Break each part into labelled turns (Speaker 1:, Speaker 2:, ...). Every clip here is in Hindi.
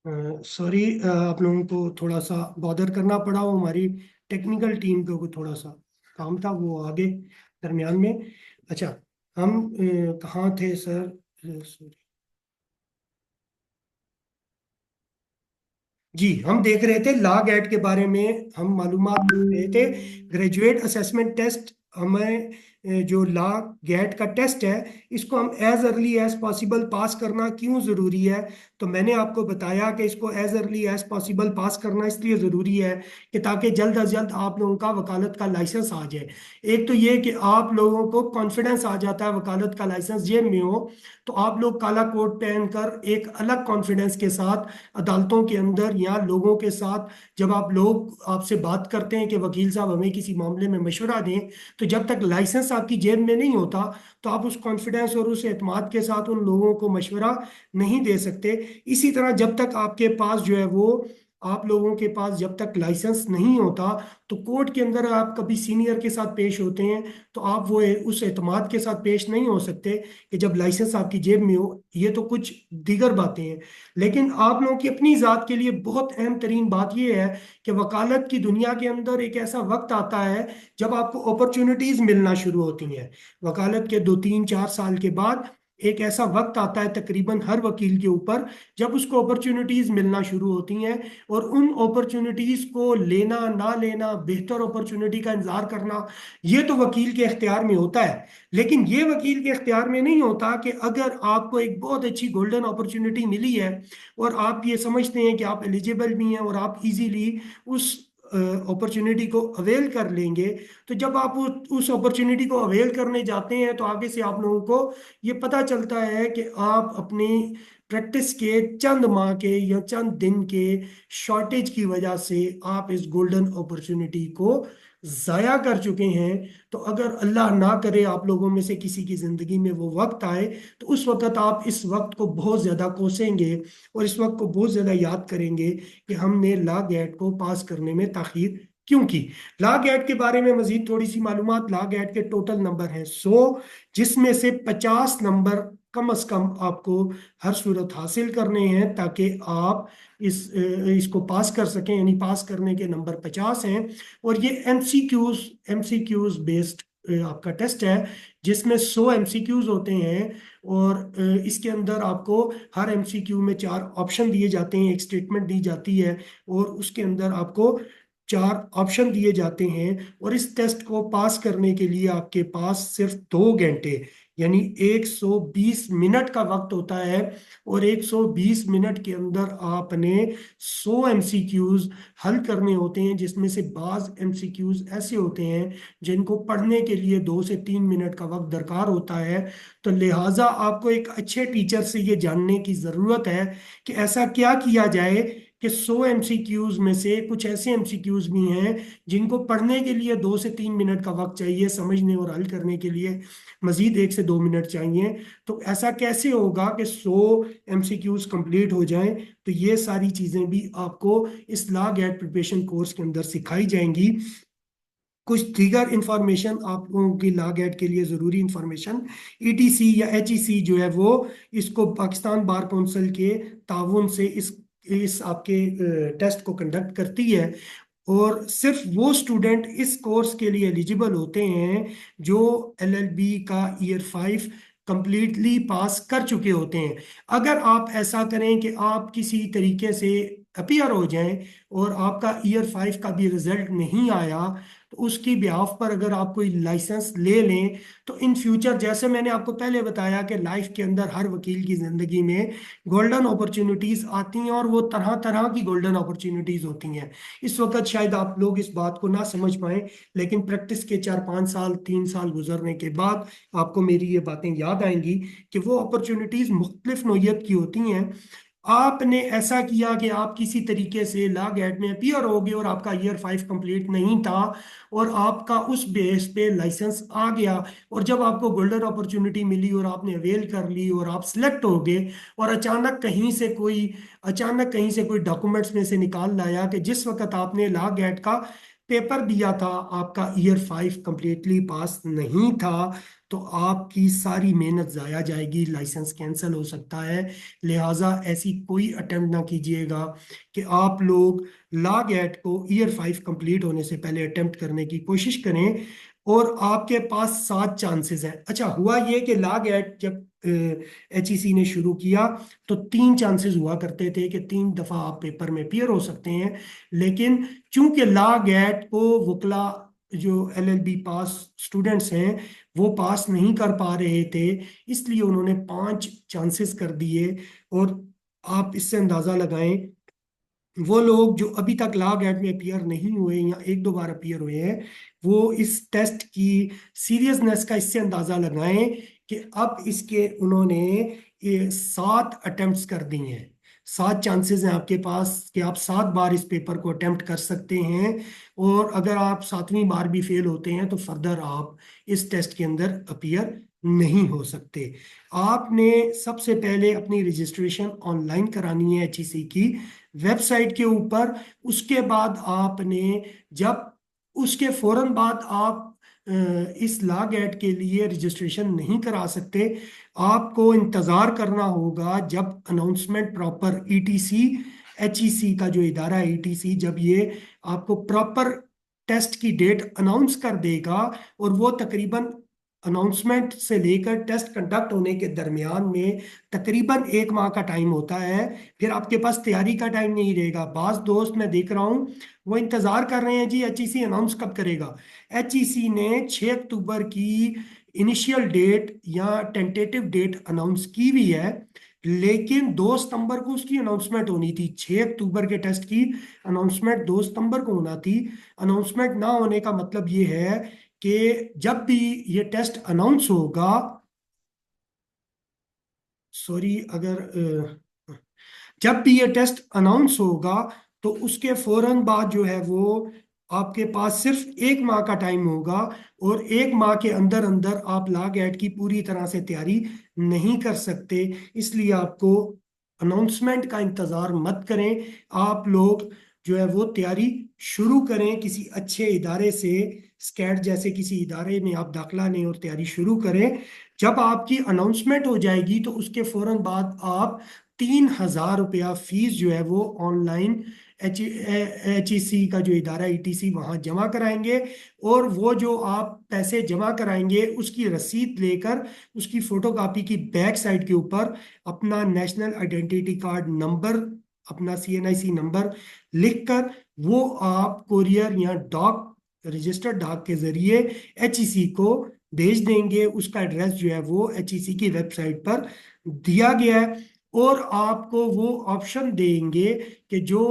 Speaker 1: सॉरी, आप लोगों को थोड़ा सा बॉदर करना पड़ा। वो हमारी टेक्निकल टीम को थोड़ा सा काम था, वो आगे दरमियान में। अच्छा, हम कहाँ थे सर? सॉरी जी, हम देख रहे थे लॉ गेट के बारे में, हम मालूमात देख रहे थे। ग्रेजुएट असेसमेंट टेस्ट हमें जो लॉ गेट का टेस्ट है, इसको हम एज अर्ली एज पॉसिबल पास करना क्यों ज़रूरी है। तो मैंने आपको बताया कि इसको एज अर्ली एज पॉसिबल पास करना इसलिए ज़रूरी है कि ताकि जल्द अज जल्द आप लोगों का वकालत का लाइसेंस आ जाए। एक तो ये कि आप लोगों को कॉन्फिडेंस आ जाता है, वकालत का लाइसेंस जेब में हो तो आप लोग काला कोट पहनकर एक अलग कॉन्फिडेंस के साथ अदालतों के अंदर या लोगों के साथ, जब आप लोग आपसे बात करते हैं कि वकील साहब हमें किसी मामले में मशवरा दें, तो जब तक लाइसेंस आपकी जेब में नहीं होता तो आप उस कॉन्फिडेंस और उस एतमाद के साथ उन लोगों को मशवरा नहीं दे सकते। इसी तरह जब तक आपके पास जो है वो, आप लोगों के पास जब तक लाइसेंस नहीं होता, तो कोर्ट के अंदर आप कभी सीनियर के साथ पेश होते हैं तो आप वो उस एतमाद के साथ पेश नहीं हो सकते कि जब लाइसेंस आपकी जेब में हो। ये तो कुछ दीगर बातें हैं। लेकिन आप लोगों की अपनी ज़ात के लिए बहुत अहम तरीन बात यह है कि वकालत की दुनिया के अंदर एक ऐसा वक्त आता है जब आपको अपॉर्चुनिटीज़ मिलना शुरू होती हैं। वकालत के 2 3 4 साल के बाद एक ऐसा वक्त आता है तकरीबन हर वकील के ऊपर, जब उसको अपॉर्चुनिटीज़ मिलना शुरू होती हैं। और उन अपॉर्चुनिटीज़ को लेना ना लेना, बेहतर अपॉर्चुनिटी का इंतज़ार करना, ये तो वकील के इख्तियार में होता है। लेकिन ये वकील के इख्तियार में नहीं होता कि अगर आपको एक बहुत अच्छी गोल्डन अपॉर्चुनिटी मिली है और आप ये समझते हैं कि आप एलिजिबल भी हैं और आप इजीली उस अपॉर्चुनिटी को अवेल कर लेंगे, तो जब आप उस अपॉर्चुनिटी को अवेल करने जाते हैं तो आगे से आप लोगों को ये पता चलता है कि आप अपनी प्रैक्टिस के चंद माह के या चंद दिन के शॉर्टेज की वजह से आप इस गोल्डन अपॉर्चुनिटी को ज़ाया कर चुके हैं। तो अगर अल्लाह ना करे आप लोगों में से किसी की ज़िंदगी में वो वक्त आए, तो उस वक्त आप इस वक्त को बहुत ज़्यादा कोसेंगे और इस वक्त को बहुत ज़्यादा याद करेंगे कि हमने लॉ गेट को पास करने में ताखीर क्यों की। लॉ गेट के बारे में मजीद थोड़ी सी मालूमात। लॉ गेट के टोटल नंबर हैं 100, जिसमें से 50 नंबर कम से कम आपको हर सूरत हासिल करने हैं ताकि आप इसको पास कर सकें, यानी पास करने के नंबर 50 हैं। और ये एमसीक्यूज बेस्ड आपका टेस्ट है, जिसमें 100 एमसीक्यूज होते हैं। और इसके अंदर आपको हर एमसीक्यू में 4 ऑप्शन दिए जाते हैं, एक स्टेटमेंट दी जाती है और उसके अंदर आपको 4 ऑप्शन दिए जाते हैं। और इस टेस्ट को पास करने के लिए आपके पास सिर्फ 2 घंटे, यानी 120 मिनट का वक्त होता है। और 120 मिनट के अंदर आपने 100 एमसीक्यूज हल करने होते हैं, जिसमें से बाज एमसीक्यूज ऐसे होते हैं जिनको पढ़ने के लिए 2 से 3 मिनट का वक्त दरकार होता है। तो लिहाजा आपको एक अच्छे टीचर से ये जानने की ज़रूरत है कि ऐसा क्या किया जाए कि 100 एमसीक्यूज में से कुछ ऐसे एमसीक्यूज भी हैं जिनको पढ़ने के लिए 2 से 3 मिनट का वक्त चाहिए, समझने और हल करने के लिए मजीद 1 से 2 मिनट चाहिए। तो ऐसा कैसे होगा कि 100 एमसीक्यूज कंप्लीट हो जाएं? तो ये सारी चीज़ें भी आपको इस लॉ गेट प्रिपरेशन कोर्स के अंदर सिखाई जाएंगी। कुछ दीगर इंफॉर्मेशन आप लोगों की लॉ गेट के लिए ज़रूरी इंफॉर्मेशन, ईटीसी या एचईसी जो है वो, इसको पाकिस्तान बार काउंसिल के ताउन से इस आपके टेस्ट को कंडक्ट करती है। और सिर्फ वो स्टूडेंट इस कोर्स के लिए एलिजिबल होते हैं जो एलएलबी का ईयर 5 कंप्लीटली पास कर चुके होते हैं। अगर आप ऐसा करें कि आप किसी तरीके से अपीयर हो जाएं और आपका ईयर 5 का भी रिजल्ट नहीं आया, तो उसकी ब्याफ पर अगर आप कोई लाइसेंस ले लें, तो इन फ्यूचर, जैसे मैंने आपको पहले बताया कि लाइफ के अंदर हर वकील की ज़िंदगी में गोल्डन अपॉर्चुनिटीज़ आती हैं और वो तरह तरह की गोल्डन अपॉर्चुनिटीज़ होती हैं। इस वक्त शायद आप लोग इस बात को ना समझ पाए, लेकिन प्रैक्टिस के 4 5 साल 3 साल गुजरने के बाद आपको मेरी ये बातें याद आएंगी कि वो अपॉर्चुनिटीज़ मुख्तलिफ नोयत की होती हैं। आपने ऐसा किया कि आप किसी तरीके से लॉ गेट में अपीयर हो गए और आपका ईयर 5 कंप्लीट नहीं था और आपका उस बेस पे लाइसेंस आ गया, और जब आपको गोल्डन अपॉर्चुनिटी मिली और आपने अवेल कर ली और आप सिलेक्ट हो गए, और अचानक कहीं से कोई डॉक्यूमेंट्स में से निकाल लाया कि जिस वक्त आपने लॉ गेट का पेपर दिया था, आपका ईयर 5 कंप्लीटली पास नहीं था, तो आपकी सारी मेहनत जाया जाएगी, लाइसेंस कैंसिल हो सकता है। लिहाजा ऐसी कोई अटेम्प्ट ना कीजिएगा कि आप लोग लॉ गेट को ईयर 5 कंप्लीट होने से पहले अटेम्प्ट करने की कोशिश करें। और आपके पास 7 चांसेस हैं। अच्छा, हुआ ये कि लॉ गेट जब HEC ने शुरू किया तो 3 चांसेस हुआ करते थे कि 3 दफा आप पेपर में अपीयर हो सकते हैं। लेकिन चूंकि लॉ गेट को वकला जो LLB पास स्टूडेंट्स हैं वो पास नहीं कर पा रहे थे, इसलिए उन्होंने 5 चांसेस कर दिए। और आप इससे अंदाजा लगाएं, वो लोग जो अभी तक लॉ गेट में अपीयर नहीं हुए या एक दो बार अपीयर हुए हैं, वो इस टेस्ट की सीरियसनेस का इससे अंदाजा लगाएं कि अब इसके उन्होंने ये 7 अटेम्प्ट्स कर दी हैं। 7 चांसेस हैं आपके पास कि आप 7 बार इस पेपर को अटेम्प्ट कर सकते हैं। और अगर आप 7वीं बार भी फेल होते हैं तो फर्दर आप इस टेस्ट के अंदर अपीयर नहीं हो सकते। आपने सबसे पहले अपनी रजिस्ट्रेशन ऑनलाइन करानी है HEC की वेबसाइट के ऊपर। उसके बाद आपने जब उसके फौरन बाद आप इस लॉ गेट के लिए रजिस्ट्रेशन नहीं करा सकते। आपको इंतज़ार करना होगा जब अनाउंसमेंट प्रॉपर ETC HEC का जो इदारा है ETC, जब ये आपको प्रॉपर टेस्ट की डेट अनाउंस कर देगा। और वो तकरीबन अनाउंसमेंट से लेकर टेस्ट कंडक्ट होने के दरमियान में तकरीबन 1 माह का टाइम होता है। फिर आपके पास तैयारी का टाइम नहीं रहेगा। बाज दोस्त मैं देख रहा हूँ वो इंतजार कर रहे हैं जी HEC अनाउंस कब करेगा। HEC ने 6 अक्टूबर की इनिशियल डेट या टेंटेटिव डेट अनाउंस की हुई है, लेकिन 2 सितंबर को उसकी अनाउंसमेंट होनी थी। 6 अक्टूबर के टेस्ट की अनाउंसमेंट 2 सितंबर को होना थी। अनाउंसमेंट ना होने का मतलब ये है कि जब भी ये टेस्ट अनाउंस होगा, सॉरी, अगर जब भी ये टेस्ट अनाउंस होगा तो उसके फौरन बाद जो है वो आपके पास सिर्फ 1 माह का टाइम होगा। और 1 माह के अंदर अंदर आप लॉ गेट की पूरी तरह से तैयारी नहीं कर सकते। इसलिए आपको अनाउंसमेंट का इंतज़ार मत करें। आप लोग जो है वो तैयारी शुरू करें किसी अच्छे इदारे से। स्कैट जैसे किसी इदारे में आप दाखिला लें और तैयारी शुरू करें। जब आपकी अनाउंसमेंट हो जाएगी तो उसके फौरन बाद आप 3,000 रुपया फीस जो है वो ऑनलाइन HEC का जो इदारा ETC वहाँ जमा कराएंगे। और वो जो आप पैसे जमा कराएंगे उसकी रसीद लेकर उसकी फोटोकॉपी की बैक साइड के ऊपर अपना नेशनल आइडेंटिटी कार्ड नंबर, अपना CNIC नंबर लिखकर वो आप कोरियर या डाक, रजिस्टर्ड डाक के जरिए HEC को भेज देंगे। उसका एड्रेस जो है वो HEC की वेबसाइट पर दिया गया है। और आपको वो ऑप्शन देंगे कि जो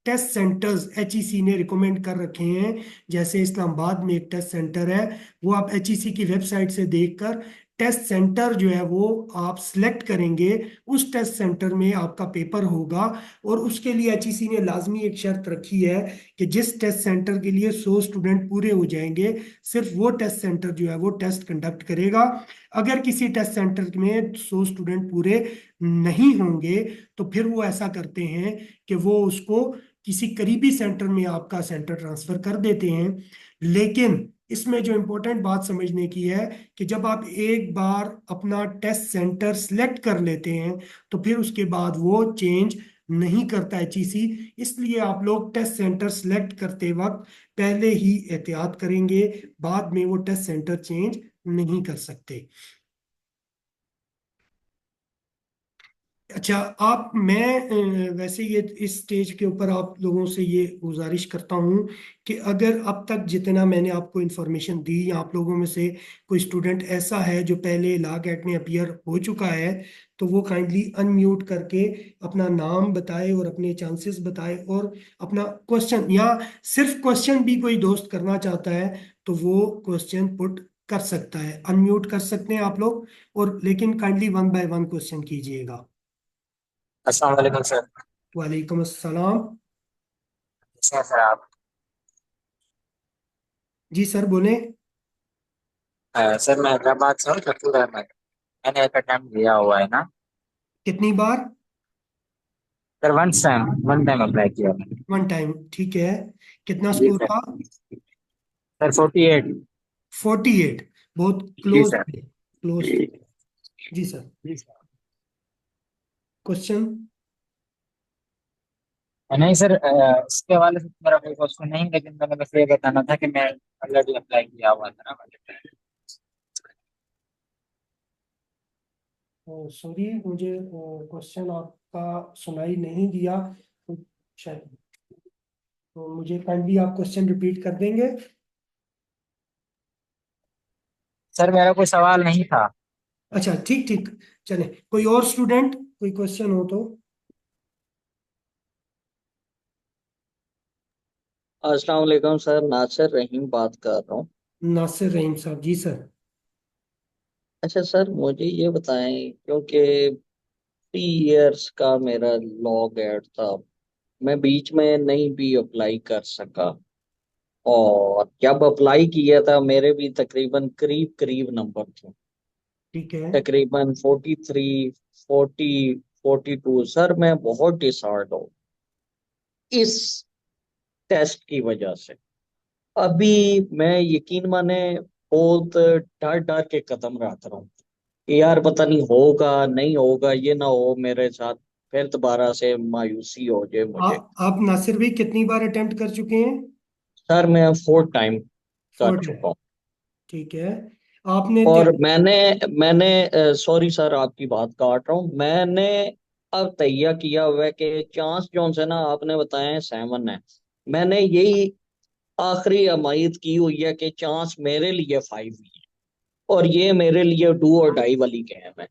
Speaker 1: टेस्ट सेंटर्स HEC ने रिकमेंड कर रखे हैं, जैसे इस्लामाबाद में एक टेस्ट सेंटर है, वो आप HEC की वेबसाइट से देखकर टेस्ट सेंटर जो है वो आप सिलेक्ट करेंगे। उस टेस्ट सेंटर में आपका पेपर होगा। और उसके लिए HEC ने लाजमी एक शर्त रखी है कि जिस टेस्ट सेंटर के लिए 100 स्टूडेंट पूरे हो जाएंगे, सिर्फ वो टेस्ट सेंटर जो है वो टेस्ट कंडक्ट करेगा। अगर किसी टेस्ट सेंटर में 100 स्टूडेंट पूरे नहीं होंगे तो फिर वो ऐसा करते हैं कि वो उसको किसी करीबी सेंटर में आपका सेंटर ट्रांसफर कर देते हैं। लेकिन इसमें जो इम्पोर्टेंट बात समझने की है कि जब आप एक बार अपना टेस्ट सेंटर सिलेक्ट कर लेते हैं तो फिर उसके बाद वो चेंज नहीं करता HEC। इसलिए आप लोग टेस्ट सेंटर सिलेक्ट करते वक्त पहले ही एहतियात करेंगे, बाद में वो टेस्ट सेंटर चेंज नहीं कर सकते। अच्छा, आप मैं वैसे ये इस स्टेज के ऊपर आप लोगों से ये गुजारिश करता हूँ कि अगर अब तक जितना मैंने आपको इन्फॉर्मेशन दी या आप लोगों में से कोई स्टूडेंट ऐसा है जो पहले लॉ गेट में अपीयर हो चुका है, तो वो काइंडली अनम्यूट करके अपना नाम बताए और अपने चांसेस बताए और अपना क्वेश्चन, या सिर्फ क्वेश्चन भी कोई दोस्त करना चाहता है तो वो क्वेश्चन पुट कर सकता है। अनम्यूट कर सकते हैं आप लोग, और लेकिन काइंडली 1 बाय 1 क्वेश्चन कीजिएगा।
Speaker 2: अस्सलाम वालेकुम सर।
Speaker 1: वालेकुम अस्सलाम।
Speaker 2: कैसे हैं सर आप?
Speaker 1: जी सर बोले।
Speaker 2: सर मैं हैदराबाद से हूँ, शकील अहमद। मैंने एक अटेम्प्ट दिया हुआ है ना।
Speaker 1: कितनी बार?
Speaker 2: सर वन टाइम अप्लाई किया मैंने।
Speaker 1: वन टाइम, ठीक है। कितना
Speaker 2: जी
Speaker 1: स्कोर
Speaker 2: सर।
Speaker 1: था?
Speaker 2: सर 48।
Speaker 1: 48। बहुत
Speaker 2: जी
Speaker 1: क्लोज
Speaker 2: सर।
Speaker 1: थे, क्लोज थे। जी सर।
Speaker 2: जी सर।
Speaker 1: क्वेश्चन।
Speaker 2: नहीं सर, इसके हवाले से तो मेरा कोई क्वेश्चन नहीं, लेकिन मैंने बस ये बताना था कि मैं ऑलरेडी अप्लाई किया हुआ था ना।
Speaker 1: सॉरी, मुझे क्वेश्चन आपका सुनाई नहीं दिया, तो शायद, तो मुझे काइंडली आप क्वेश्चन रिपीट कर देंगे?
Speaker 2: सर मेरा कोई सवाल नहीं था।
Speaker 1: अच्छा, ठीक ठीक। चले, कोई और स्टूडेंट कोई क्वेश्चन हो तो?
Speaker 3: अस्सलाम वालेकुम सर, नासिर रहीम बात कर रहा हूँ।
Speaker 1: नासिर रहीम साहब, जी सर।
Speaker 3: अच्छा सर, मुझे ये बताएं, क्योंकि 3 इयर्स का मेरा लॉ गैड था, मैं बीच में नहीं भी अप्लाई कर सका। और जब अप्लाई किया था मेरे भी तकरीबन करीब करीब नंबर थे,
Speaker 1: ठीक है।
Speaker 3: तकरीबन 43, 40, 42। सर मैं बहुत डिसहार्ड हूँ इस टेस्ट की वजह से। अभी मैं यकीन माने बहुत डर डर के कदम रख रहा हूँ कि यार पता नहीं होगा नहीं होगा, ये ना हो मेरे साथ फिर दोबारा से मायूसी हो जाए मुझे।
Speaker 1: आप नासिर भाई कितनी बार अटेम्प्ट कर चुके हैं?
Speaker 3: सर मैं 4 टाइम कर
Speaker 1: 4 टाइम,
Speaker 3: चुका हूँ।
Speaker 1: ठीक है। आपने
Speaker 3: और
Speaker 1: तैयारी?
Speaker 3: मैंने मैंने सॉरी सर आपकी बात काट रहा हूँ, मैंने अब तैयार किया हुआ है कि चांस जो है ना, आपने बताया है 7 है, मैंने यही आखिरी उम्मीद की हुई है कि चांस मेरे लिए 5 ही है, और ये मेरे लिए डू और डाई वाली गेम है।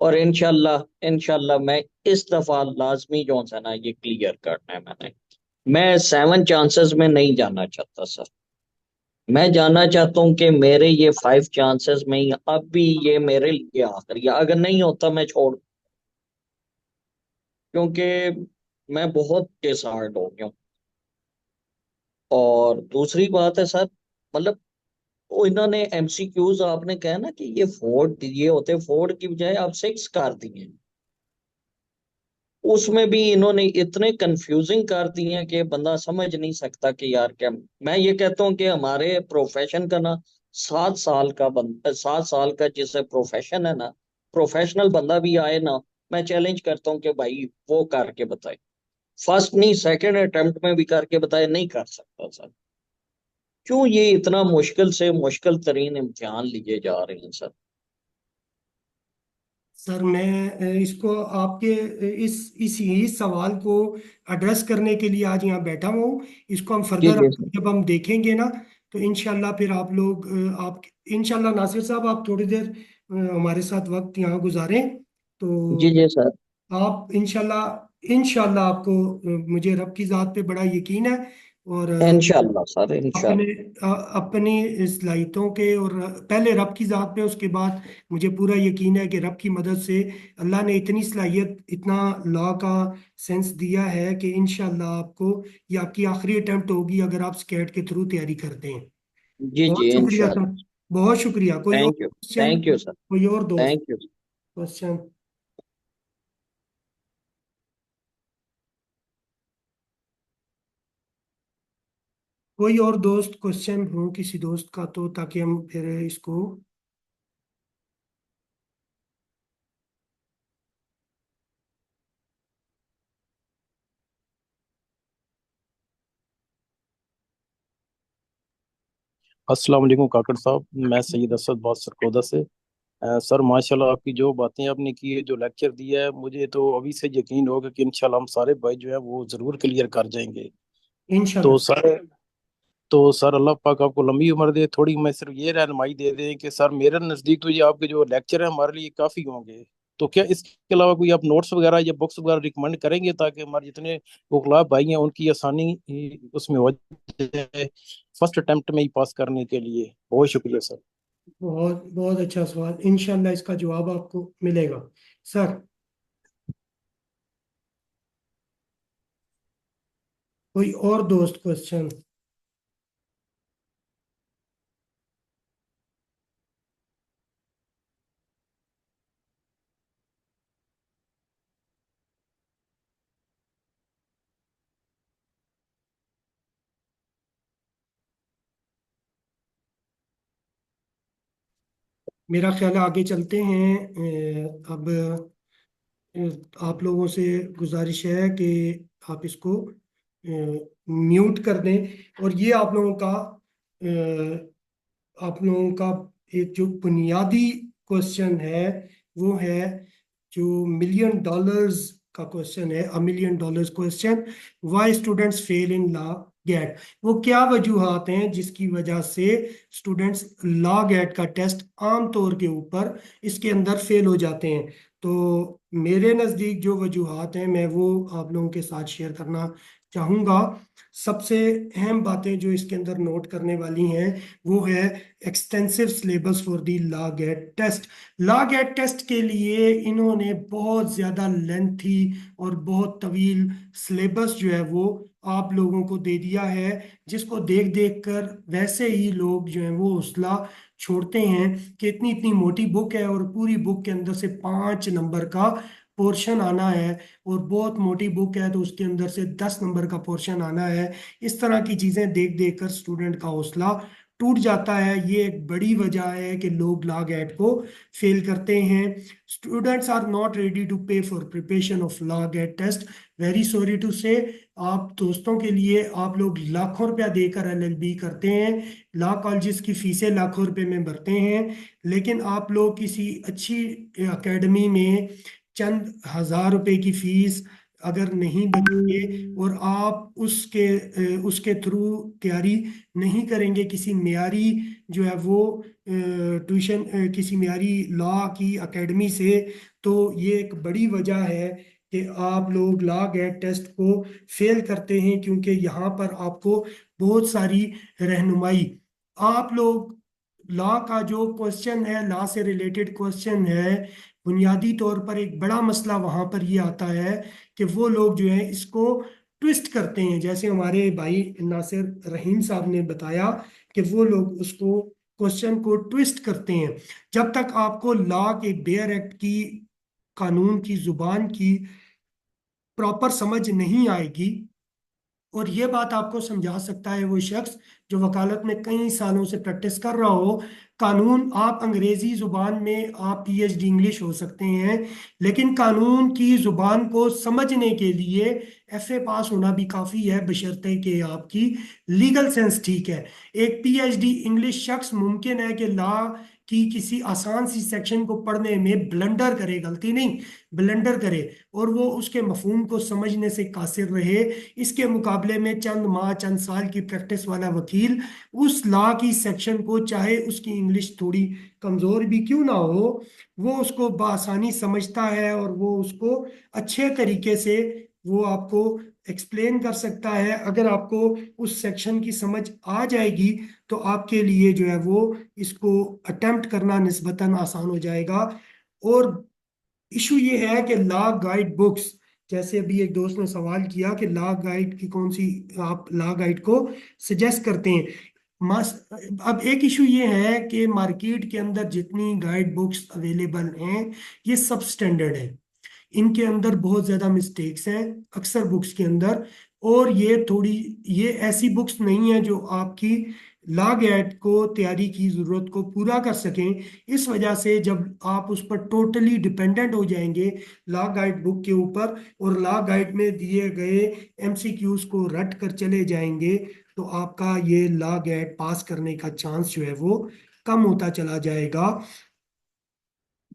Speaker 3: और इनशाला इनशाला मैं इस दफा लाजमी जो है ना ये क्लियर करना है मैंने। मैं 7 चांसेस में नहीं जाना चाहता सर, मैं जानना चाहता हूँ कि मेरे ये 5 चांसेस में ही अब भी ये मेरे लिए आखिरी है, अगर नहीं होता मैं छोड़, क्योंकि मैं बहुत डिसहार्ड हो गया हूँ। और दूसरी बात है सर, मतलब वो इन्होंने एमसीक्यूज आपने कहा ना कि ये फोर्ड ये होते, फोर्ड की बजाय आप 6 कर दिए, उसमें भी इन्होंने इतने कंफ्यूजिंग कर दिए हैं कि बंदा समझ नहीं सकता कि यार क्या। मैं ये कहता हूँ कि हमारे प्रोफेशन का ना 7 साल का 7 साल का जिसे प्रोफेशन है ना, प्रोफेशनल बंदा भी आए ना, मैं चैलेंज करता हूँ कि भाई वो करके बताए, फर्स्ट नहीं सेकंड अटेम्प्ट में भी करके बताए, नहीं कर सकता सर। क्यों ये इतना मुश्किल से मुश्किल तरीन इम्तिहान लिए जा रहे हैं सर?
Speaker 1: सर मैं इसको आपके इस सवाल को एड्रेस करने के लिए आज यहाँ बैठा हुआ हूँ। इसको हम
Speaker 3: जी
Speaker 1: फर्दर
Speaker 3: जी सर।
Speaker 1: जब हम देखेंगे ना, तो इंशाल्लाह फिर आप लोग आप इंशाल्लाह नासिर साहब आप थोड़ी देर हमारे साथ वक्त यहाँ गुजारें,
Speaker 3: जी
Speaker 1: तो
Speaker 3: जी सर।
Speaker 1: आप इंशाल्लाह इंशाल्लाह आपको मुझे रब की ज़ात पे बड़ा यकीन है। और
Speaker 3: इंशाल्लाह सर
Speaker 1: अपने
Speaker 3: इंशाल्लाह।
Speaker 1: अपनी सलाहियतों के, और पहले रब की ज़ात पे, उसके बाद मुझे पूरा यकीन है कि रब की मदद से अल्लाह ने इतनी सलाहियत, इतना लॉ का सेंस दिया है कि इंशाल्लाह आपको, ये आपकी आखिरी अटेम्प्ट होगी अगर आप स्केट के थ्रू तैयारी करते हैं।
Speaker 3: जी जी
Speaker 1: बहुत शुक्रिया सर,
Speaker 3: इंशाल्लाह।
Speaker 1: बहुत शुक्रिया। कोई और
Speaker 3: thank you.
Speaker 1: Question?
Speaker 3: Thank you sir.
Speaker 1: कोई और दोस्त
Speaker 3: थैंक यू।
Speaker 1: क्वेश्चन? कोई और दोस्त क्वेश्चन हो किसी दोस्त का, तो ताकि हम फिर इसको।
Speaker 4: अस्सलाम वालेकुम काकड़ साहब, मैं सैयद असद बात सरकोदा से। सर माशाल्लाह आपकी जो बातें आपने की है, जो लेक्चर दिया है, मुझे तो अभी से यकीन होगा कि इंशाल्लाह हम सारे भाई जो है वो जरूर क्लियर कर जाएंगे। तो
Speaker 1: इंशाल्लाह।
Speaker 4: सर तो सर अल्लाह पाक आपको लंबी उम्र दे। थोड़ी मैं सिर्फ ये रहनुमाई दे दें कि सर मेरे नज़दीक तो ये आपके जो लेक्चर है हमारे लिए काफ़ी होंगे। तो क्या इसके अलावा कोई आप नोट्स वगैरह या बुक्स वगैरह रिकमेंड करेंगे, ताकि हमारे जितने वकला भाई हैं उनकी आसानी उसमें हो जाए फर्स्ट अटेम्प्ट में ही पास करने के लिए। बहुत शुक्रिया सर।
Speaker 1: बहुत बहुत अच्छा सवाल, इंशाल्लाह इसका जवाब आपको मिलेगा सर। कोई और दोस्त क्वेश्चन? मेरा ख्याल है आगे चलते हैं। अब आप लोगों से गुजारिश है कि आप इसको म्यूट कर दें। और ये आप लोगों का एक जो बुनियादी क्वेश्चन है वो है जो मिलियन डॉलर्स का क्वेश्चन है, a million dollars question, why students fail in law GAT. वो क्या वजूहात हैं जिसकी वजह से स्टूडेंट्स लॉ गेट का टेस्ट आमतौर के ऊपर इसके अंदर फेल हो जाते हैं। तो मेरे नज़दीक जो वजूहात हैं मैं वो आप लोगों के साथ शेयर करना चाहूँगा। सबसे अहम बातें जो इसके अंदर नोट करने वाली हैं वो है extensive syllabus for the law GAT test. Law GAT test के लिए इन्होंने बहुत ज़्यादा लेंथी और बहुत तवील सिलेबस जो है वो आप लोगों को दे दिया है, जिसको देख देख कर वैसे ही लोग जो है वो हौसला छोड़ते हैं कि इतनी इतनी मोटी बुक है और पूरी बुक के अंदर से 5 नंबर का पोर्शन आना है, और बहुत मोटी बुक है तो उसके अंदर से 10 नंबर का पोर्शन आना है। इस तरह की चीज़ें देख देख कर स्टूडेंट का हौसला टूट जाता है। ये एक बड़ी वजह है कि लोग लॉ गेट को फेल करते हैं। Students are not ready to pay for preparation of law GAT test. Very sorry to say, आप दोस्तों के लिए आप लोग लाखों रुपया देकर एलएलबी करते हैं, लॉ कॉलेजेस की फीसें लाखों रुपए में भरते हैं, लेकिन आप लोग किसी अच्छी एकेडमी में चंद हजार रुपए की फीस अगर नहीं बचेंगे और आप उसके थ्रू तैयारी नहीं करेंगे किसी मेयारी जो है वो ट्यूशन किसी मेयारी लॉ की एकेडमी से, तो ये एक बड़ी वजह है कि आप लोग लॉ गेट टेस्ट को फेल करते हैं, क्योंकि यहाँ पर आपको बहुत सारी रहनुमाई, आप लोग लॉ का जो क्वेश्चन है, लॉ से रिलेटेड क्वेश्चन है, बुनियादी तौर पर एक बड़ा मसला वहां पर ये आता है कि वो लोग जो है इसको ट्विस्ट करते हैं। जैसे हमारे भाई नासिर रहीम साहब ने बताया कि वो लोग उसको क्वेश्चन को ट्विस्ट करते हैं। जब तक आपको लॉ के बेयर एक्ट की, कानून की जुबान की प्रॉपर समझ नहीं आएगी, और ये बात आपको समझा सकता है वो शख्स जो वकालत में कई सालों से प्रैक्टिस कर रहा हो। कानून, आप अंग्रेजी जुबान में आप पीएचडी इंग्लिश हो सकते हैं, लेकिन कानून की जुबान को समझने के लिए एफए पास होना भी काफ़ी है, बशर्ते कि आपकी लीगल सेंस ठीक है। एक पीएचडी इंग्लिश शख्स मुमकिन है कि लॉ की किसी आसान सी सेक्शन को पढ़ने में ब्लंडर करे, गलती नहीं, ब्लंडर करे, और वो उसके मफहूम को समझने से कासिर रहे। इसके मुकाबले में चंद माह चंद साल की प्रैक्टिस वाला वकील उस लॉ की सेक्शन को, चाहे उसकी इंग्लिश थोड़ी कमजोर भी क्यों ना हो, वो उसको बआसानी समझता है और वो उसको अच्छे तरीके से वो आपको एक्सप्लेन कर सकता है। अगर आपको उस सेक्शन की समझ आ जाएगी तो आपके लिए जो है वो इसको अटेम्प्ट करना निस्बतन आसान हो जाएगा। और इशू ये है कि लॉ गाइड बुक्स, जैसे अभी एक दोस्त ने सवाल किया कि लॉ गाइड की कौन सी आप लॉ गाइड को सजेस्ट करते हैं। मास अब एक इशू ये है कि मार्केट के अंदर जितनी गाइड बुक्स अवेलेबल हैं ये सब स्टैंडर्ड है, इनके अंदर बहुत ज़्यादा मिस्टेक्स हैं अक्सर बुक्स के अंदर, और ये ऐसी बुक्स नहीं है जो आपकी लॉ गेट को तैयारी की ज़रूरत को पूरा कर सकें। इस वजह से जब आप उस पर टोटली डिपेंडेंट हो जाएंगे लॉ गाइड बुक के ऊपर, और लॉ गाइड में दिए गए एमसीक्यूज को रट कर चले जाएंगे, तो आपका ये लॉ गेट पास करने का चांस जो है वो कम होता चला जाएगा।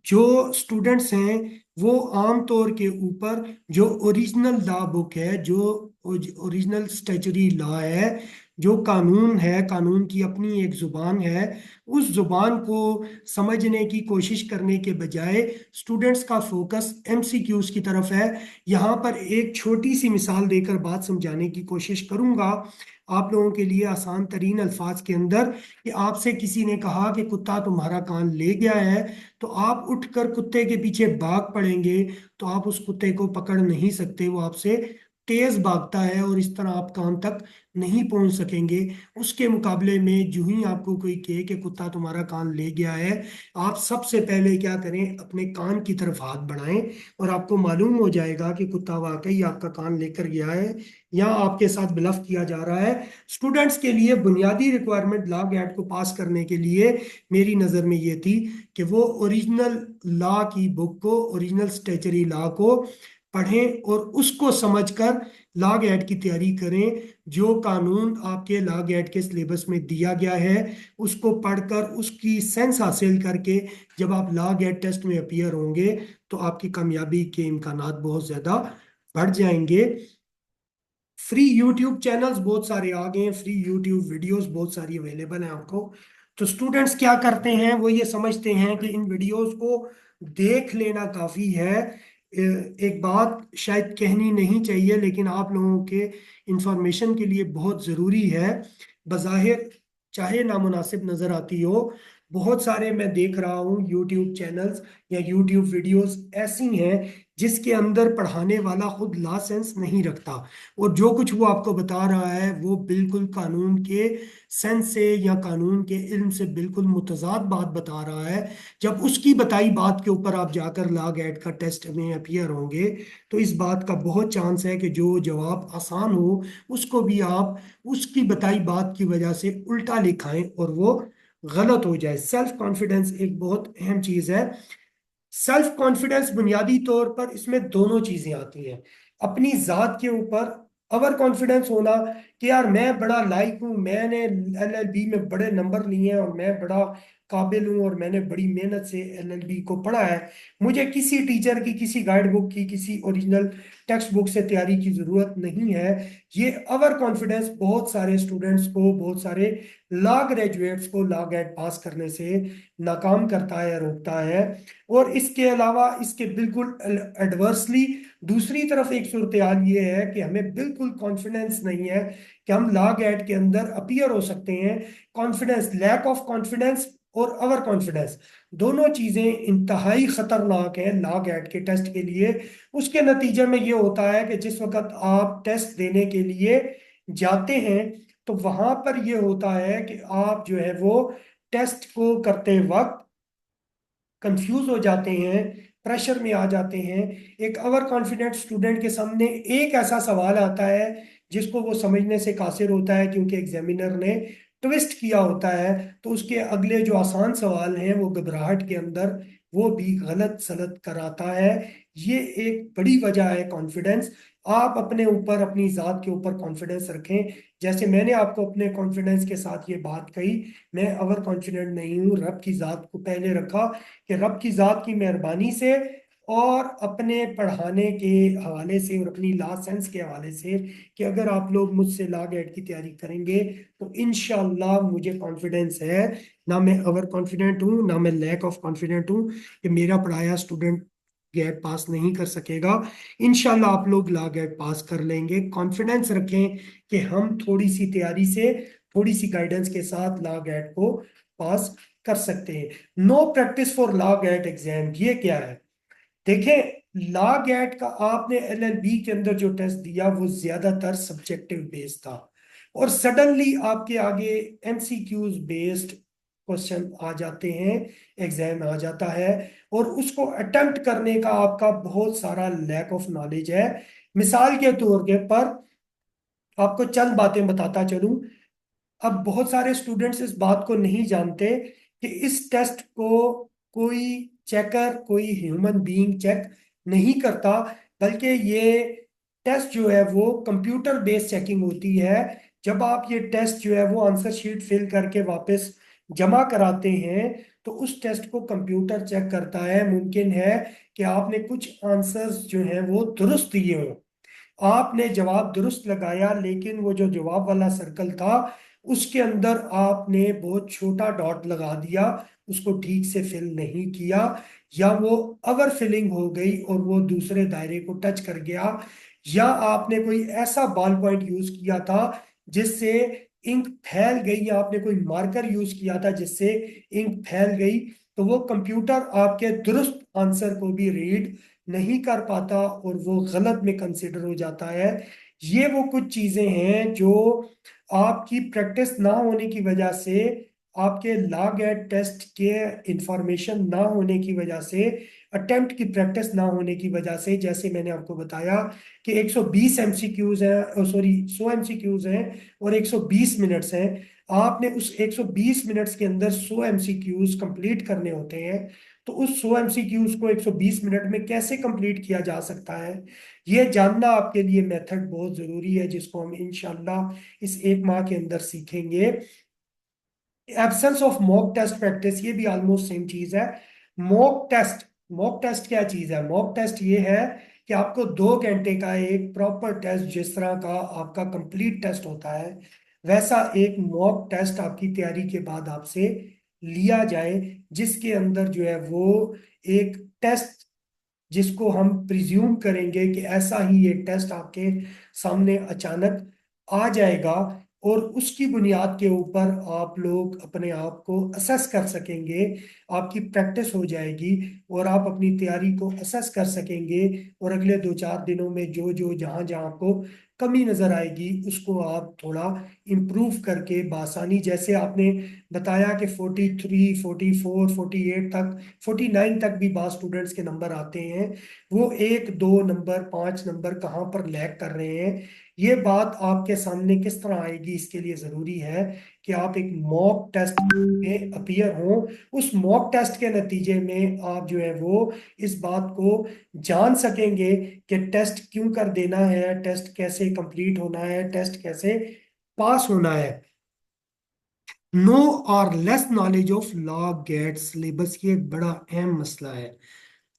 Speaker 1: जो स्टूडेंट्स हैं वो आम तौर के ऊपर जो ओरिजिनल लॉ बुक है, जो ओरिजिनल स्टैचुरी लॉ है, जो कानून है, कानून की अपनी एक जुबान है, उस जुबान को समझने की कोशिश करने के बजाय स्टूडेंट्स का फोकस एमसीक्यूज की तरफ है। यहाँ पर एक छोटी सी मिसाल देकर बात समझाने की कोशिश करूंगा आप लोगों के लिए आसान तरीन अल्फाज के अंदर, कि आपसे किसी ने कहा कि कुत्ता तुम्हारा कान ले गया है, तो आप उठकर कुत्ते के पीछे भाग पड़ेंगे तो आप उस कुत्ते को पकड़ नहीं सकते, वो आपसे तेज भागता है और इस तरह आप कान तक नहीं पहुंच सकेंगे। उसके मुकाबले में जो ही आपको कोई कहे कि कुत्ता तुम्हारा कान ले गया है, आप सबसे पहले क्या करें, अपने कान की तरफ हाथ बढ़ाएं और आपको मालूम हो जाएगा कि कुत्ता वाकई आपका कान लेकर गया है या आपके साथ ब्लफ किया जा रहा है। स्टूडेंट्स के लिए बुनियादी रिक्वायरमेंट लॉग एड को पास करने के लिए मेरी नज़र में ये थी कि वो ओरिजिनल लॉ की बुक को, ओरिजिनल स्टेचरी लॉ को पढ़ें और उसको समझकर लॉग एड की तैयारी करें। जो कानून आपके लॉग एड के सिलेबस में दिया गया है उसको पढ़कर उसकी सेंस हासिल करके जब आप लॉग एड टेस्ट में अपीयर होंगे तो आपकी कामयाबी के इम्कानात बहुत ज़्यादा बढ़ जाएंगे। फ्री यूट्यूब चैनल्स बहुत सारे आ गए हैं, फ्री यूट्यूब वीडियोस बहुत सारी अवेलेबल हैं आपको। तो स्टूडेंट्स क्या करते हैं, वो ये समझते हैं कि इन वीडियोस को देख लेना काफ़ी है। एक बात शायद कहनी नहीं चाहिए लेकिन आप लोगों के इंफॉर्मेशन के लिए बहुत ज़रूरी है। बज़ाहिर चाहे नामुनासिब नज़र आती हो, बहुत सारे मैं देख रहा हूँ यूट्यूब चैनल्स या यूट्यूब वीडियोस ऐसी हैं जिसके अंदर पढ़ाने वाला खुद लॉ सेंस नहीं रखता और जो कुछ वो आपको बता रहा है वो बिल्कुल कानून के सेंस से या कानून के इल्म से बिल्कुल मुतजाद बात बता रहा है। जब उसकी बताई बात के ऊपर आप जाकर लॉग एड का टेस्ट में अपीयर होंगे तो इस बात का बहुत चांस है कि जो जवाब आसान हो उसको भी आप उसकी बताई बात की वजह से उल्टा लिखाएं और वो गलत हो जाए। सेल्फ कॉन्फिडेंस एक बहुत अहम चीज है। सेल्फ कॉन्फिडेंस बुनियादी तौर पर इसमें दोनों चीजें आती हैं। अपनी जात के ऊपर ओवर कॉन्फिडेंस होना कि यार मैं बड़ा लायक हूँ, मैंने एलएलबी में बड़े नंबर लिए हैं और मैं बड़ा काबिल हूँ और मैंने बड़ी मेहनत से एलएलबी को पढ़ा है, मुझे किसी टीचर की, किसी गाइड बुक की, किसी ओरिजिनल टेक्स्ट बुक से तैयारी की जरूरत नहीं है। ये ओवर कॉन्फिडेंस बहुत सारे स्टूडेंट्स को, बहुत सारे लॉ ग्रेजुएट्स को लॉ गेट पास करने से नाकाम करता है, रोकता है। और इसके अलावा इसके बिल्कुल एडवर्सली दूसरी तरफ एक सूरत हाल ये है कि हमें बिल्कुल कॉन्फिडेंस नहीं है कि हम लॉग एड के अंदर अपीयर हो सकते हैं। कॉन्फिडेंस, लैक ऑफ कॉन्फिडेंस और ओवर कॉन्फिडेंस दोनों चीजें इंतहाई खतरनाक हैं लॉग एड के टेस्ट के लिए। उसके नतीजे में ये होता है कि जिस वक्त आप टेस्ट देने के लिए जाते हैं तो वहां पर ये होता है कि आप जो है वो टेस्ट को करते वक्त कंफ्यूज हो जाते हैं, प्रेशर में आ जाते हैं। एक ओवर कॉन्फिडेंट स्टूडेंट के सामने एक ऐसा सवाल आता है जिसको वो समझने से कासिर होता है क्योंकि एग्जामिनर ने ट्विस्ट किया होता है, तो उसके अगले जो आसान सवाल हैं वो घबराहट के अंदर वो भी गलत सलत कराता है। ये एक बड़ी वजह है कॉन्फिडेंस। आप अपने ऊपर, अपनी ज़ात के ऊपर कॉन्फिडेंस रखें। जैसे मैंने आपको अपने कॉन्फिडेंस के साथ ये बात कही, मैं ओवर कॉन्फिडेंट नहीं हूँ, रब की ज़ात को पहले रखा कि रब की ज़ात की मेहरबानी से और अपने पढ़ाने के हवाले से और अपनी लॉ सेंस के हवाले से कि अगर आप लोग मुझसे लॉ गेट की तैयारी करेंगे तो इंशाल्लाह मुझे कॉन्फिडेंस है, ना मैं ओवर कॉन्फिडेंट हूँ ना मैं लैक ऑफ कॉन्फिडेंट हूँ कि मेरा पढ़ाया स्टूडेंट गेट पास नहीं कर सकेगा। इंशाल्लाह आप लोग लॉ गेट पास कर लेंगे। कॉन्फिडेंस रखें कि हम थोड़ी सी तैयारी से, थोड़ी सी गाइडेंस के साथ लॉ गेट को पास कर सकते हैं। No practice for law GAT exam, ये क्या है? देखें, लॉ गेट का आपने एलएलबी के अंदर जो टेस्ट दिया वो ज्यादातर सब्जेक्टिव बेस्ड था और सडनली आपके आगे एमसीक्यूज बेस्ड क्वेश्चन आ जाते हैं, एग्जाम आ जाता है और उसको अटेम्प्ट करने का आपका बहुत सारा लैक ऑफ नॉलेज है। मिसाल के तौर के पर आपको चंद बातें बताता चलूं। अब बहुत सारे स्टूडेंट्स इस बात को नहीं जानते कि इस टेस्ट को कोई चेकर, कोई ह्यूमन बीइंग चेक नहीं करता, बल्कि ये टेस्ट जो है वो कंप्यूटर बेस्ड चेकिंग होती है। जब आप ये टेस्ट जो है वो आंसर शीट फिल करके वापस जमा कराते हैं तो उस टेस्ट को कंप्यूटर चेक करता है। मुमकिन है कि आपने कुछ आंसर्स जो हैं वो दुरुस्त दिए हों, आपने जवाब दुरुस्त लगाया लेकिन वो जो जवाब वाला सर्कल था उसके अंदर आपने बहुत छोटा डॉट लगा दिया, उसको ठीक से फिल नहीं किया, या वो ओवर फिलिंग हो गई और वो दूसरे दायरे को टच कर गया, या आपने कोई ऐसा बॉल पॉइंट यूज किया था जिससे इंक फैल गई, या आपने कोई मार्कर यूज किया था जिससे इंक फैल गई, तो वो कंप्यूटर आपके दुरुस्त आंसर को भी रीड नहीं कर पाता और वो गलत में कंसिडर हो जाता है। ये वो कुछ चीजें हैं जो आपकी प्रैक्टिस ना होने की वजह से, आपके लॉग एट टेस्ट के इंफॉर्मेशन ना होने की वजह से, अटेम्प्ट की प्रैक्टिस ना होने की वजह से, जैसे मैंने आपको बताया कि 120 एमसीक्यूज हैं, सॉरी 100 एमसीक्यूज हैं और 120 मिनट्स हैं। आपने उस 120 मिनट्स के अंदर 100 एमसीक्यूज कंप्लीट करने होते हैं। तो उस 100 एमसीक्यूज को 120 मिनट में कैसे कंप्लीट किया जा सकता है, ये जानना आपके लिए मेथड बहुत जरूरी है, जिसको हम इंशाल्लाह इस एक माह के अंदर सीखेंगे। Absence of mock test practice, ये भी ऑलमोस्ट सेम चीज है। मॉक टेस्ट क्या चीज है? मॉक टेस्ट ये है कि आपको 2 घंटे का एक प्रॉपर टेस्ट, जिस तरह का आपका कंप्लीट टेस्ट होता है वैसा एक मॉक टेस्ट आपकी तैयारी के बाद आपसे लिया जाए, जिसके अंदर जो है वो एक टेस्ट, जिसको हम प्रिज्यूम करेंगे कि ऐसा ही एक टेस्ट आपके सामने अचानक आ जाएगा, और उसकी बुनियाद के ऊपर आप लोग अपने आप को असेस कर सकेंगे। आपकी प्रैक्टिस हो जाएगी और आप अपनी तैयारी को असेस कर सकेंगे, और अगले 2-4 दिनों में जो जो जहां जहां आपको कमी नजर आएगी उसको आप थोड़ा इम्प्रूव करके बासानी, जैसे आपने बताया कि 43, 44, 48 तक, 49 तक भी बास स्टूडेंट्स के नंबर आते हैं, वो 1, 2 नंबर, 5 नंबर कहाँ पर लैग कर रहे हैं, ये बात आपके सामने किस तरह आएगी, इसके लिए जरूरी है कि आप एक मॉक टेस्ट में अपीयर हों। उस मॉक टेस्ट के नतीजे में आप जो है वो इस बात को जान सकेंगे कि टेस्ट क्यों कर देना है, टेस्ट कैसे कंप्लीट होना है, टेस्ट कैसे पास होना है। नो और less knowledge of law GAT syllabus, ये एक बड़ा अहम मसला है।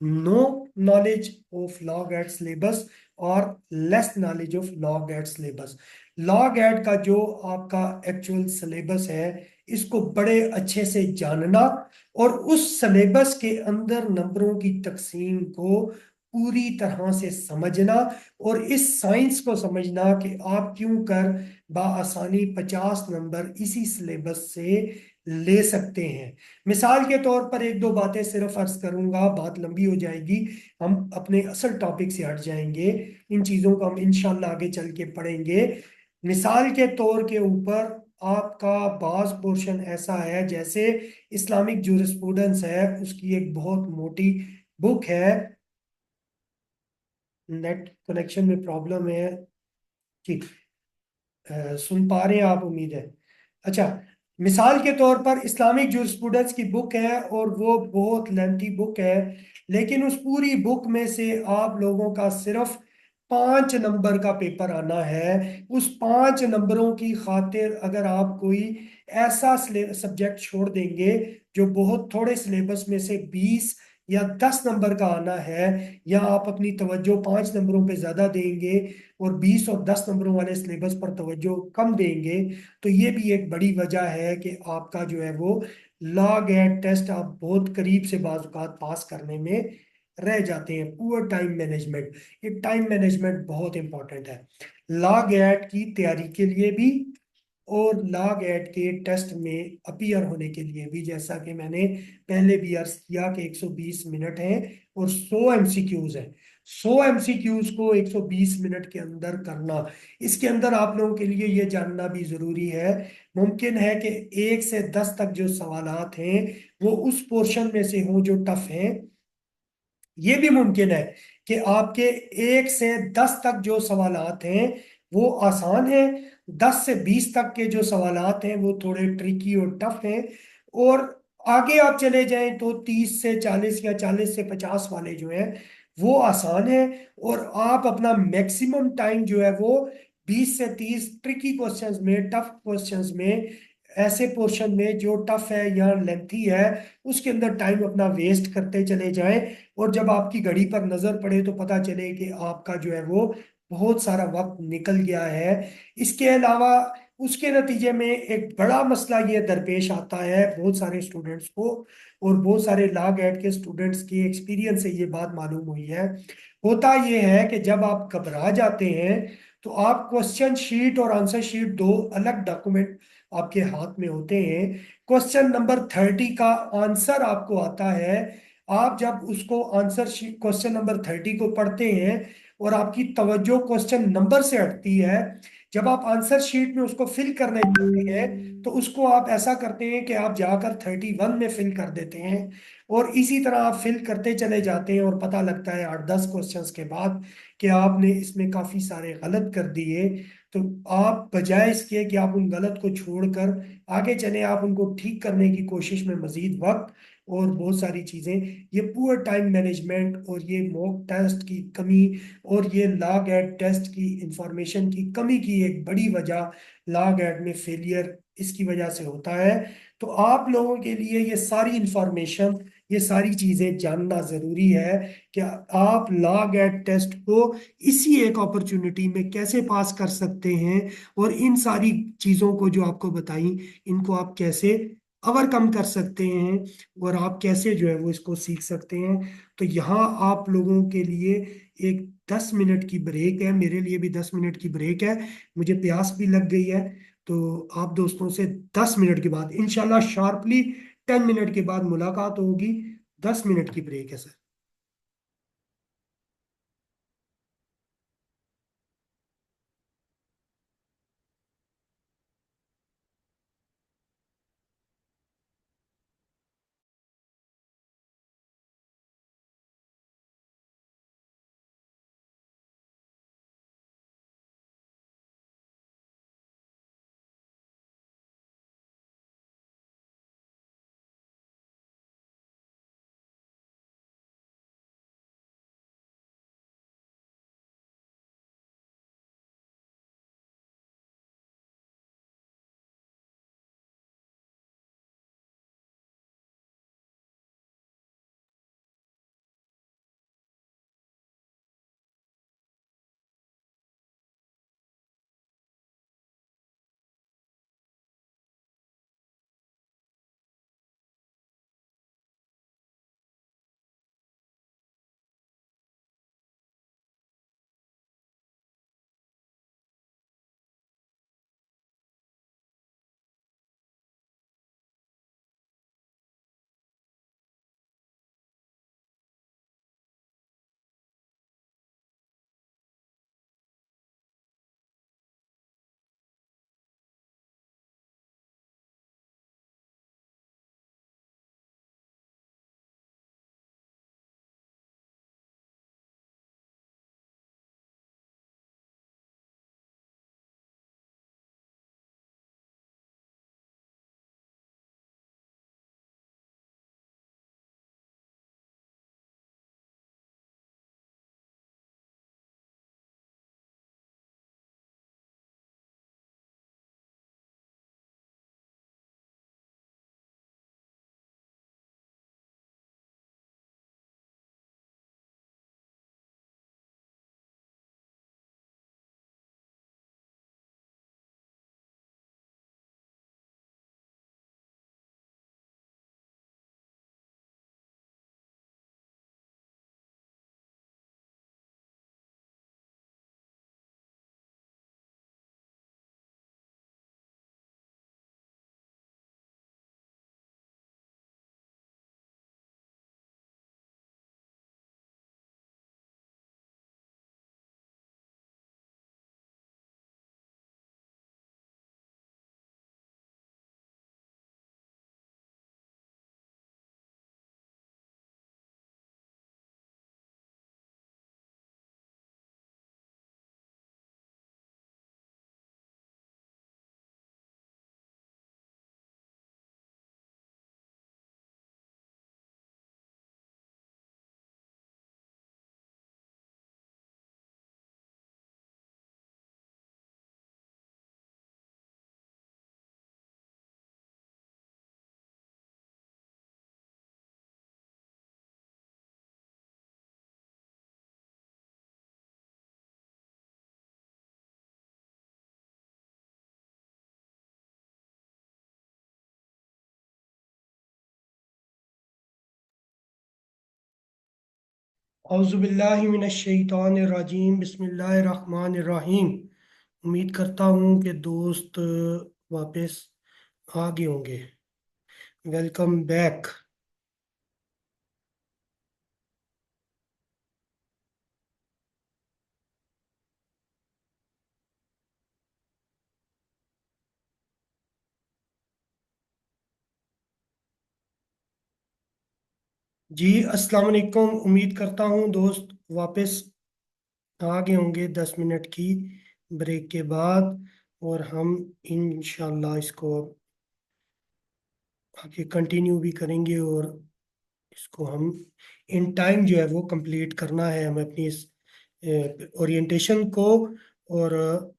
Speaker 1: No knowledge of law GAT syllabus और less knowledge of law GAT syllabus. Law GAT का जो आपका एक्चुअल सिलेबस है, इसको बड़े अच्छे से जानना और उस सिलेबस के अंदर नंबरों की तकसीम को पूरी तरह से समझना, और इस साइंस को समझना कि आप क्यों कर बाआसानी 50 नंबर इसी सिलेबस से ले सकते हैं। मिसाल के तौर पर 1-2 बातें सिर्फ अर्ज करूंगा, बात लंबी हो जाएगी, हम अपने असल टॉपिक से हट जाएंगे। इन चीजों को हम इंशाल्लाह आगे चल के पढ़ेंगे। मिसाल के तौर के ऊपर आपका बाज पोर्शन ऐसा है, जैसे इस्लामिक जूरिस्प्रूडेंस है, उसकी एक बहुत मोटी बुक है। नेट कनेक्शन में प्रॉब्लम है कि सुन पा रहे हैं आप, उम्मीद है। अच्छा, मिसाल के तौर पर इस्लामिक जूरिस्प्रूडेंस की बुक है और वो बहुत लेंथी बुक है, लेकिन उस पूरी बुक में से आप लोगों का सिर्फ 5 नंबर का पेपर आना है। उस 5 नंबरों की खातिर अगर आप कोई ऐसा सब्जेक्ट छोड़ देंगे जो बहुत थोड़े सिलेबस में से 20 या 10 नंबर का आना है, या आप अपनी तवज्जो 5 नंबरों पे ज्यादा देंगे और 20 और 10 नंबरों वाले सिलेबस पर तवज्जो कम देंगे, तो ये भी एक बड़ी वजह है कि आपका जो है वो लॉग एंड टेस्ट आप बहुत करीब से बाज़ औक़ात पास करने में रह जाते हैं। पुअर टाइम मैनेजमेंट, ये टाइम मैनेजमेंट बहुत इंपॉर्टेंट है लॉग एड की तैयारी के लिए भी और लॉग एड के टेस्ट में अपीयर होने के लिए भी। जैसा कि मैंने पहले भी अर्ज किया कि 120 मिनट हैं और 100 एमसीक्यूज हैं। 100 एमसीक्यूज को 120 मिनट के अंदर करना, इसके अंदर आप लोगों के लिए ये जानना भी जरूरी है, मुमकिन है कि 1 से 10 तक जो सवालात हैं वो उस पोर्शन में से हों जो टफ हैं। ये भी मुमकिन है कि आपके 1 से 10 तक जो सवालात हैं वो आसान हैं, 10 से 20 तक के जो सवालात हैं वो थोड़े ट्रिकी और टफ हैं, और आगे आप चले जाएं तो 30 से 40 या 40 से 50 वाले जो हैं वो आसान है। और आप अपना मैक्सिमम टाइम जो है वो 20 से 30 ट्रिकी क्वेश्चंस में, टफ क्वेश्चंस में, ऐसे पोर्शन में जो टफ है या लेंथी है, उसके अंदर टाइम अपना वेस्ट करते चले जाएं, और जब आपकी घड़ी पर नजर पड़े तो पता चले कि आपका जो है वो बहुत सारा वक्त निकल गया है। इसके अलावा उसके नतीजे में एक बड़ा मसला ये दरपेश आता है बहुत सारे स्टूडेंट्स को, और बहुत सारे लॉग एड के स्टूडेंट्स के एक्सपीरियंस से ये बात मालूम हुई है। होता ये है कि जब आप घबरा जाते हैं तो आप क्वेश्चन शीट और आंसर शीट, दो अलग डॉक्यूमेंट आपके हाथ में होते हैं। क्वेश्चन नंबर 30 का आंसर आपको आता है आप जब उसको आंसर शीट क्वेश्चन नंबर 30 को पढ़ते हैं और आपकी तवज्जो क्वेश्चन नंबर से हटती है, जब आप आंसर शीट में उसको फिल करने जाते हैं तो उसको आप ऐसा करते हैं कि आप जाकर 31 में फिल कर देते हैं, और इसी तरह आप फिल करते चले जाते हैं और पता लगता है 8-10 क्वेश्चंस के बाद कि आपने इसमें काफी सारे गलत कर दिए। तो आप बजाय इसके कि आप उन गलत को छोड़कर आगे चले, आप उनको ठीक करने की कोशिश में मजीद वक्त और बहुत सारी चीजें, ये पुअर टाइम मैनेजमेंट और ये मॉक टेस्ट की कमी और ये लॉग एड टेस्ट की इंफॉर्मेशन की कमी की एक बड़ी वजह लॉग एड में फेलियर इसकी वजह से होता है। तो आप लोगों के लिए ये सारी इंफॉर्मेशन, ये सारी चीजें जानना जरूरी है कि आप लॉग एड टेस्ट को इसी एक अपॉर्चुनिटी में कैसे पास कर सकते हैं, और इन सारी चीजों को जो आपको बताई इनको आप कैसे ओवरकम कर सकते हैं, और आप कैसे जो है वो इसको सीख सकते हैं। तो यहाँ आप लोगों के लिए एक 10 मिनट की ब्रेक है, मेरे लिए भी 10 मिनट की ब्रेक है, मुझे प्यास भी लग गई है। तो आप दोस्तों से 10 मिनट के बाद इंशाल्लाह शार्पली 10 मिनट के बाद मुलाकात होगी। 10 मिनट की ब्रेक है सर। औज़ुबिल्लाहिमिनश्शैतानिर्रजीम, बिस्मिल्लाहिर्रहमानिर्रहीम। उम्मीद करता हूँ कि दोस्त वापस आ गए होंगे। Welcome back. जी अस्सलाम वालेकुम। उम्मीद करता हूँ दोस्त वापस आ गए होंगे 10 मिनट की ब्रेक के बाद, और हम इंशाल्लाह इसको आगे कंटिन्यू भी करेंगे, और इसको हम इन टाइम जो है वो कंप्लीट करना है हमें अपनी इस ओरिएंटेशन को। और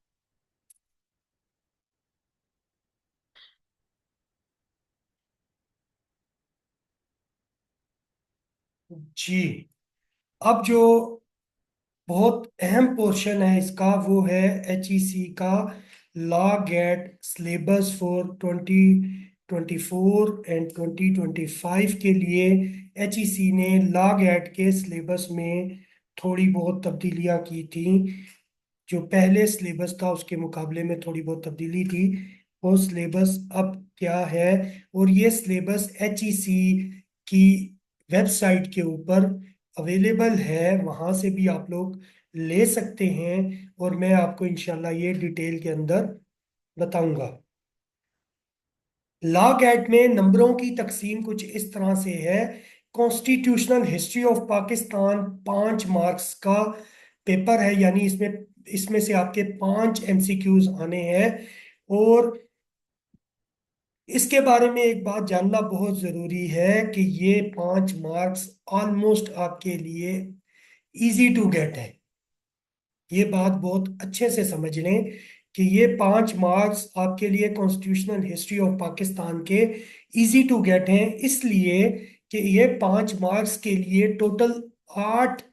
Speaker 1: जी, अब जो बहुत अहम पोर्शन है इसका वो है HEC का law GAT syllabus for 2024 and 2025 के लिए। HEC ने लॉ गेट के सिलेबस में थोड़ी बहुत तब्दीलियां की थी। जो पहले सिलेबस था उसके मुकाबले में थोड़ी बहुत तब्दीली थी। वो सिलेबस अब क्या है, और ये सिलेबस HEC की वेबसाइट के ऊपर अवेलेबल है, वहाँ से भी आप लोग ले सकते हैं। और मैं आपको इंशाल्लाह ये डिटेल के अंदर बताऊंगा। लॉ गेट में नंबरों की तकसीम कुछ इस तरह से है। Constitutional history of Pakistan 5 marks का पेपर है, यानी इसमें इसमें से आपके 5 MCQs आने हैं। और इसके बारे में एक बात जानना बहुत ज़रूरी है कि ये 5 मार्क्स ऑलमोस्ट आपके लिए इजी टू गेट है। ये बात बहुत अच्छे से समझ लें कि ये 5 मार्क्स आपके लिए कॉन्स्टिट्यूशनल हिस्ट्री ऑफ पाकिस्तान के इजी टू गेट हैं, इसलिए कि ये 5 मार्क्स के लिए टोटल 8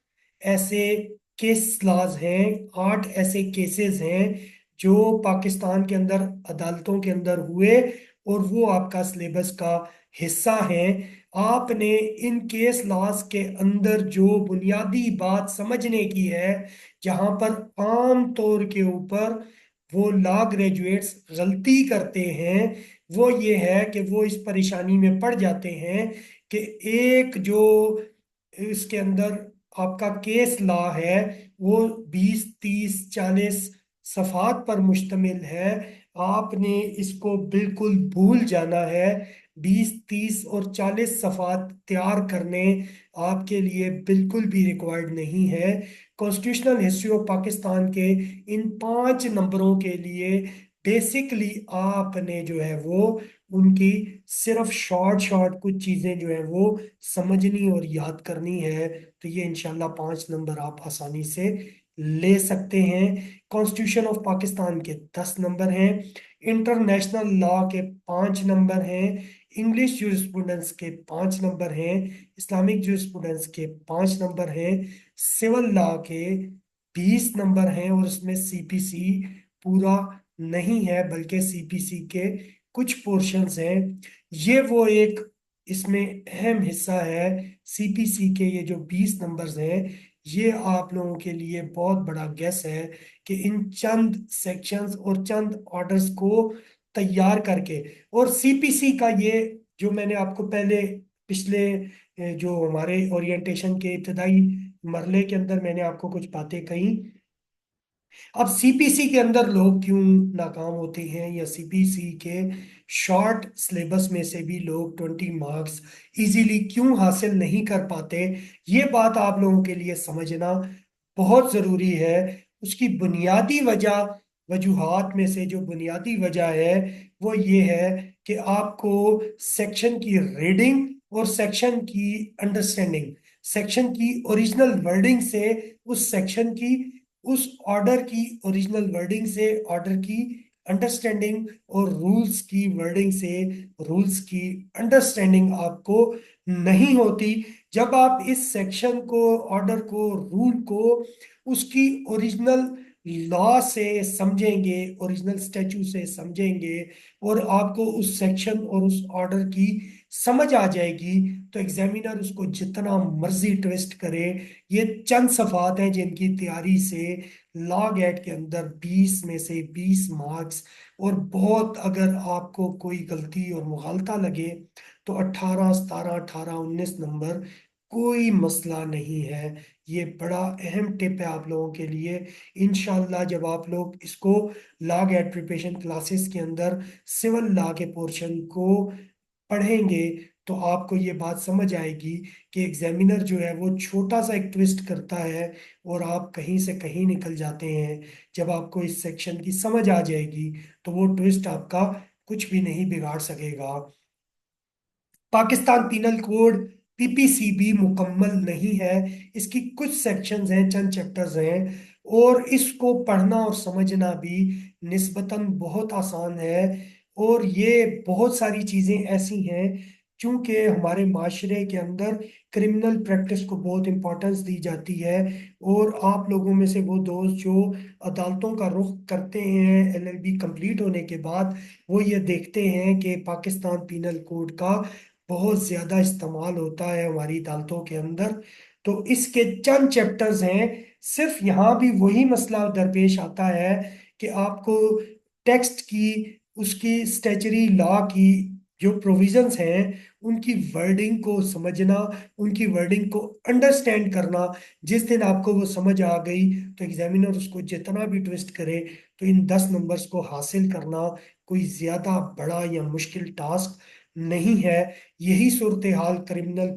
Speaker 1: ऐसे केस लॉज हैं, 8 ऐसे केसेस हैं जो पाकिस्तान के अंदर अदालतों के अंदर हुए, और वो आपका सिलेबस का हिस्सा हैं। आपने इन केस लॉज के अंदर जो बुनियादी बात समझने की है, जहां पर आम तौर के ऊपर वो लॉ ग्रेजुएट्स गलती करते हैं, वो ये है कि वो इस परेशानी में पड़ जाते हैं कि एक जो इसके अंदर आपका केस लॉ है वो 20 30 40 सफात पर मुश्तमिल है। आपने इसको बिल्कुल भूल जाना है। 20 30 और 40 सफात तैयार करने आपके लिए बिल्कुल भी रिक्वायर्ड नहीं है। कॉन्स्टिट्यूशनल हिस्ट्री ऑफ पाकिस्तान के इन 5 नंबरों के लिए बेसिकली आपने जो है वो उनकी सिर्फ शॉर्ट शॉर्ट कुछ चीजें जो है वो समझनी और याद करनी है। तो ये इंशाल्लाह 5 नंबर आप आसानी से ले सकते हैं। कॉन्स्टिट्यूशन ऑफ पाकिस्तान के 10 नंबर हैं। इंटरनेशनल लॉ के 5 नंबर हैं। इंग्लिश जूरिस्प्रूडेंस के 5 नंबर हैं। इस्लामिक जूरिस्प्रूडेंस के 5 नंबर हैं। सिविल लॉ के 20 नंबर हैं, और उसमें CPC पूरा नहीं है बल्कि CPC के कुछ पोर्शंस हैं। ये वो एक इसमें अहम हिस्सा है। CPC के ये जो 20 नंबर्स हैं, ये आप लोगों के लिए बहुत बड़ा गेस है कि इन चंद सेक्शंस और चंद ऑर्डर्स को तैयार करके, और CPC का ये जो मैंने आपको पहले पिछले जो हमारे ओरिएंटेशन के इब्तदाई मरले के अंदर मैंने आपको कुछ बातें कही। अब CPC के अंदर लोग क्यों नाकाम होते हैं, या CPC के शॉर्ट सिलेबस में से भी लोग 20 मार्क्स इजीली क्यों हासिल नहीं कर पाते, ये बात आप लोगों के लिए समझना बहुत ज़रूरी है। उसकी बुनियादी वजह, वजूहात में से जो बुनियादी वजह है वो ये है कि आपको सेक्शन की रीडिंग और सेक्शन की अंडरस्टैंडिंग, सेक्शन की ओरिजिनल वर्डिंग से उस सेक्शन की, उस ऑर्डर की ओरिजिनल वर्डिंग से ऑर्डर की अंडरस्टैंडिंग, और रूल्स की वर्डिंग से रूल्स की अंडरस्टैंडिंग आपको नहीं होती। जब आप इस सेक्शन को, ऑर्डर को, रूल को उसकी ओरिजिनल लॉ से समझेंगे, ओरिजिनल स्टैचू से समझेंगे, और आपको उस सेक्शन और उस ऑर्डर की समझ आ जाएगी, तो एग्जामिनर उसको जितना मर्जी ट्विस्ट करे। ये चंद सफात हैं जिनकी तैयारी से लॉ गेट के अंदर 20 में से 20 मार्क्स, और बहुत अगर आपको कोई गलती और मुगालता लगे तो 18 17 18 19 नंबर कोई मसला नहीं है। ये बड़ा अहम टिप है आप लोगों के लिए। इंशाल्लाह जब आप लोग इसको लॉ गेट प्रिपरेशन क्लासेस के अंदर सिविल लॉ के पोर्शन को पढ़ेंगे, तो आपको ये बात समझ आएगी कि एग्जामिनर जो है वो छोटा सा एक ट्विस्ट करता है और आप कहीं से कहीं निकल जाते हैं। जब आपको इस सेक्शन की समझ आ जाएगी तो वो ट्विस्ट आपका कुछ भी नहीं बिगाड़ सकेगा। पाकिस्तान पिनल कोड पीपीसीबी मुकम्मल नहीं है। इसकी कुछ सेक्शंस हैं, चंद चैप्टर्स हैं, और इसको पढ़ना और समझना भी निस्बतन बहुत आसान है। और ये बहुत सारी चीज़ें ऐसी हैं, चूंकि हमारे माशरे के अंदर क्रिमिनल प्रैक्टिस को बहुत इंपॉर्टेंस दी जाती है, और आप लोगों में से वो दोस्त जो अदालतों का रुख करते हैं एलएलबी कंप्लीट होने के बाद, वो ये देखते हैं कि पाकिस्तान पिनल कोड का बहुत ज्यादा इस्तेमाल होता है हमारी अदालतों के अंदर। तो इसके चंद चैप्टर्स हैं। सिर्फ यहाँ भी वही मसला दरपेश आता है कि आपको टेक्स्ट की, उसकी स्टैचुरी लॉ की जो प्रोविजंस हैं, उनकी वर्डिंग को समझना, उनकी वर्डिंग को अंडरस्टैंड करना। जिस दिन आपको वो समझ आ गई तो एग्जामिनर उसको जितना भी ट्विस्ट करे, तो इन 10 नंबर्स को हासिल करना कोई ज्यादा बड़ा या मुश्किल टास्क नहीं है। यही सूरत हाल क्रिमिनल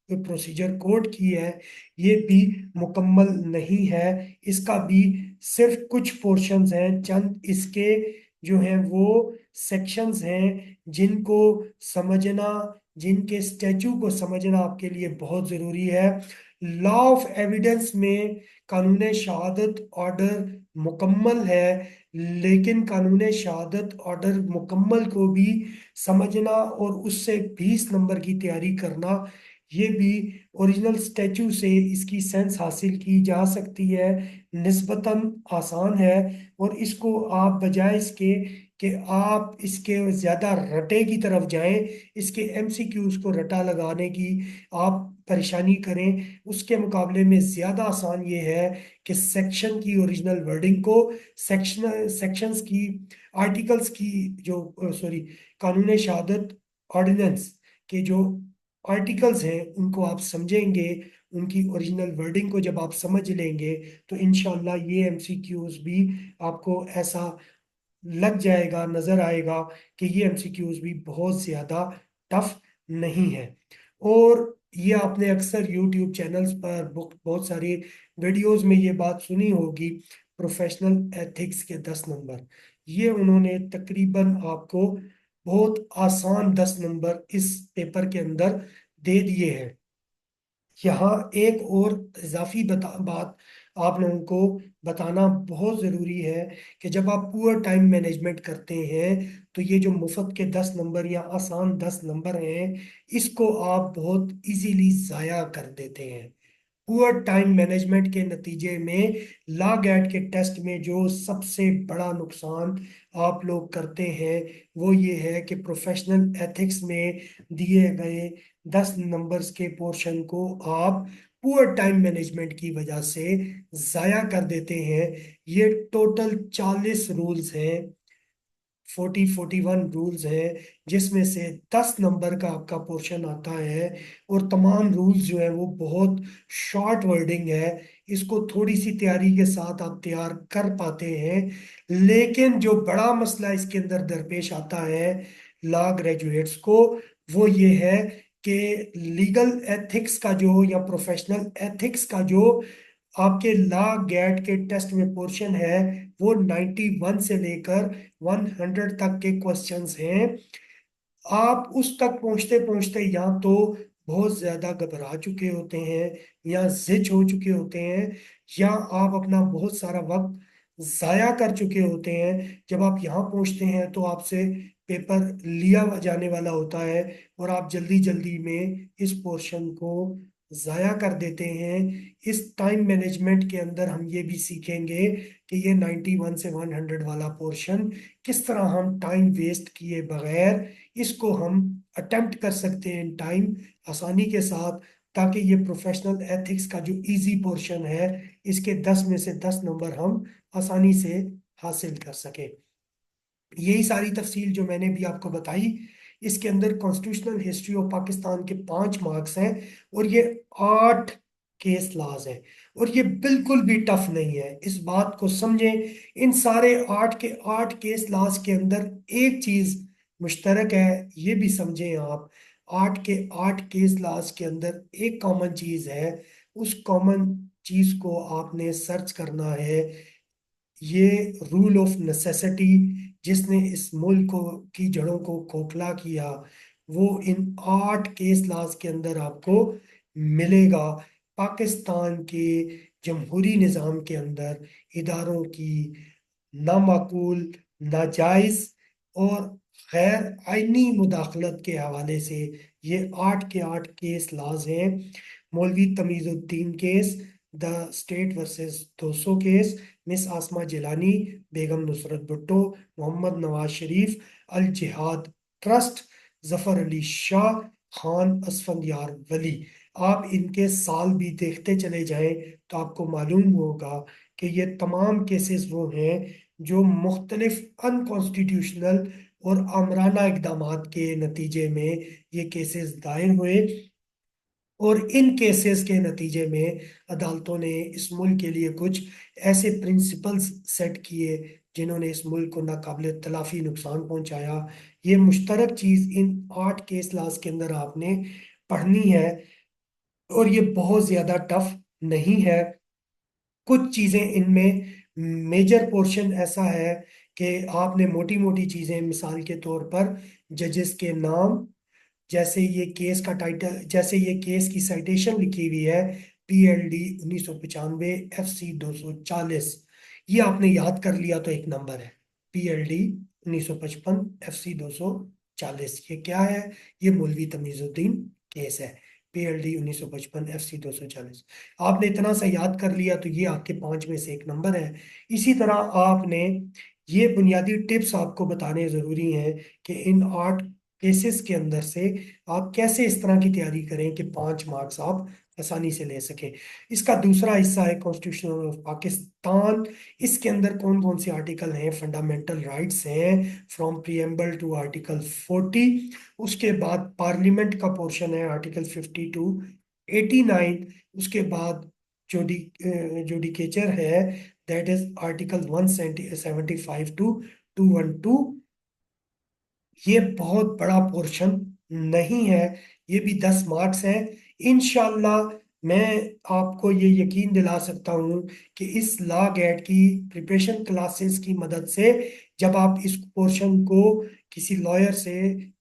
Speaker 1: प्रोसीजर कोड की है। ये भी मुकम्मल नहीं है। इसका भी सिर्फ कुछ पोर्शंस हैं, चंद इसके जो हैं वो सेक्शंस हैं जिनको समझना, जिनके स्टैचू को समझना आपके लिए बहुत ज़रूरी है। लॉ ऑफ एविडेंस में कानून शहादत ऑर्डर मुकम्मल है, लेकिन कानून शहादत ऑर्डर मुकम्मल को भी समझना और उससे 20 नंबर की तैयारी करना, ये भी ओरिजिनल स्टैचू से इसकी सेंस हासिल की जा सकती है, निस्बतन आसान है। और इसको आप बजाय इसके कि आप इसके ज़्यादा रटे की तरफ जाएं, इसके एमसीक्यूज को रटा लगाने की आप परेशानी करें, उसके मुकाबले में ज़्यादा आसान ये है कि सेक्शन की ओरिजिनल वर्डिंग को, सेक्शंस की, आर्टिकल्स की जो सॉरी कानून शहादत ऑर्डिनेंस के जो आर्टिकल्स हैं उनको आप समझेंगे, उनकी ओरिजिनल वर्डिंग को जब आप समझ लेंगे तो इंशाल्लाह ये एमसीक्यूज भी आपको ऐसा लग जाएगा, नजर आएगा कि ये एमसीक्यूज भी बहुत ज्यादा टफ नहीं है। और ये आपने अक्सर यूट्यूब चैनल्स पर बहुत सारी वीडियोस में ये बात सुनी होगी, प्रोफेशनल एथिक्स के 10 नंबर। ये उन्होंने तकरीबन आपको बहुत आसान 10 नंबर इस पेपर के अंदर दे दिए हैं। यहाँ एक और इजाफी बात आप लोगों को बताना बहुत ज़रूरी है कि जब आप पुअर टाइम मैनेजमेंट करते हैं तो ये जो मुफ्त के 10 नंबर या आसान 10 नंबर हैं, इसको आप बहुत इजीली ज़ाया कर देते हैं। पुअर टाइम मैनेजमेंट के नतीजे में लॉग एड के टेस्ट में जो सबसे बड़ा नुकसान आप लोग करते हैं वो ये है कि प्रोफेशनल एथिक्स में दिए गए 10 नंबर्स के पोर्शन को आप पुअर टाइम मैनेजमेंट की वजह से ज़ाया कर देते हैं। ये टोटल 40 रूल्स हैं, 41 रूल्स हैं, जिसमें से 10 नंबर का आपका पोर्शन आता है। और तमाम रूल्स जो है वो बहुत शॉर्ट वर्डिंग है, इसको थोड़ी सी तैयारी के साथ आप तैयार कर पाते हैं। लेकिन जो बड़ा मसला इसके अंदर दरपेश आता है लॉ ग्रेजुएट्स को, वो ये है कि लीगल एथिक्स का जो या प्रोफेशनल एथिक्स का जो आपके लॉ गैट के टेस्ट में पोर्शन है, वो 91 से लेकर 100 तक के क्वेश्चंस हैं। आप उस तक पहुंचते पहुंचते या तो बहुत ज्यादा घबरा चुके होते हैं, या जिच हो चुके होते हैं, या आप अपना बहुत सारा वक्त जाया कर चुके होते हैं। जब आप यहाँ पहुंचते हैं तो आपसे पेपर लिया जाने वाला होता है और आप जल्दी जल्दी में इस पोर्शन को जाया कर देते हैं। इस टाइम मैनेजमेंट के अंदर हम ये भी सीखेंगे कि ये 91 से 100 वाला पोर्शन किस तरह हम टाइम वेस्ट किए बगैर इसको हम अटेम्प्ट कर सकते हैं टाइम आसानी के साथ, ताकि ये प्रोफेशनल एथिक्स का जो इजी पोर्शन है इसके 10 में से 10 नंबर हम आसानी से हासिल कर सके। यही सारी तफसील जो मैंने भी आपको बताई, इसके अंदर कॉन्स्टिट्यूशनल हिस्ट्री ऑफ पाकिस्तान के 5 मार्क्स हैं, और ये 8 केस लॉज हैं, और ये बिल्कुल भी टफ नहीं है, इस बात को समझें। इन सारे 8 केस लॉज के अंदर एक चीज मुश्तरक है, ये भी समझें आप। 8 के 8 केस लॉज के अंदर एक कॉमन चीज है, उस कॉमन चीज को आपने सर्च करना है। ये रूल ऑफ नेसेसिटी जिसने इस मुल्क को की जड़ों को खोखला किया, वो इन 8 केस लॉज के अंदर आपको मिलेगा। पाकिस्तान के जमहूरी निज़ाम के अंदर इदारों की नामाकूल, नाजायज और गैर आईनी मुदाखलत के हवाले से ये 8 के 8 केस लाज हैं। Maulvi Tamizuddin case, the state versus 200 case, miss Asma Jilani, Begum Nusrat Bhutto, Muhammad Nawaz Sharif, Al Jihad trust, Zafar Ali Shah, Khan Asfandyar Wali. आप इनके साल भी देखते चले जाएं तो आपको मालूम होगा कि ये तमाम केसेस वो हैं जो मुख्तलिफ अनकॉन्स्टिट्यूशनल और आमराना इकदामात के नतीजे में ये केसेस दायर हुए, और इन केसेस के नतीजे में अदालतों ने इस मुल्क के लिए कुछ ऐसे प्रिंसिपल्स सेट किए जिन्होंने इस मुल्क को नाकाबिल तलाफी नुकसान पहुंचाया। ये मुश्तरक चीज इन 8 केस लाज के अंदर आपने पढ़नी है, और ये बहुत ज्यादा टफ नहीं है। कुछ चीजें इनमें, मेजर पोर्शन ऐसा है कि आपने मोटी मोटी चीजें, मिसाल के तौर पर जजेस के नाम, जैसे ये केस का टाइटल, जैसे ये केस की साइटेशन लिखी हुई है PLD 1995 FC 240, ये आपने याद कर लिया तो एक नंबर है। PLD 1955 FC 240 ये क्या है? ये मौलवी तमीजुद्दीन केस है। PLD 1955 FC 240 आपने इतना सा याद कर लिया तो ये आपके 5 में से एक नंबर है। इसी तरह आपने ये बुनियादी टिप्स आपको बताने जरूरी हैं कि इन 8 केसेस के अंदर से आप कैसे इस तरह की तैयारी करें कि 5 मार्क्स आप आसानी से ले सकें। इसका दूसरा हिस्सा है कॉन्स्टिट्यूशन ऑफ पाकिस्तान। इसके अंदर कौन कौन से आर्टिकल हैं? फंडामेंटल राइट्स हैं फ्रॉम प्रीएम्बल टू आर्टिकल 40। उसके बाद पार्लियामेंट का पोर्शन है आर्टिकल 50 टू 89। उसके बाद जुडिकेचर है, दैट इज आर्टिकल 175 टू 212। ये बहुत बड़ा पोर्शन नहीं है, ये भी 10 मार्क्स है। इंशाल्लाह मैं आपको ये यकीन दिला सकता हूँ कि इस लॉ गेट की प्रिपरेशन क्लासेस की मदद से जब आप इस पोर्शन को किसी लॉयर से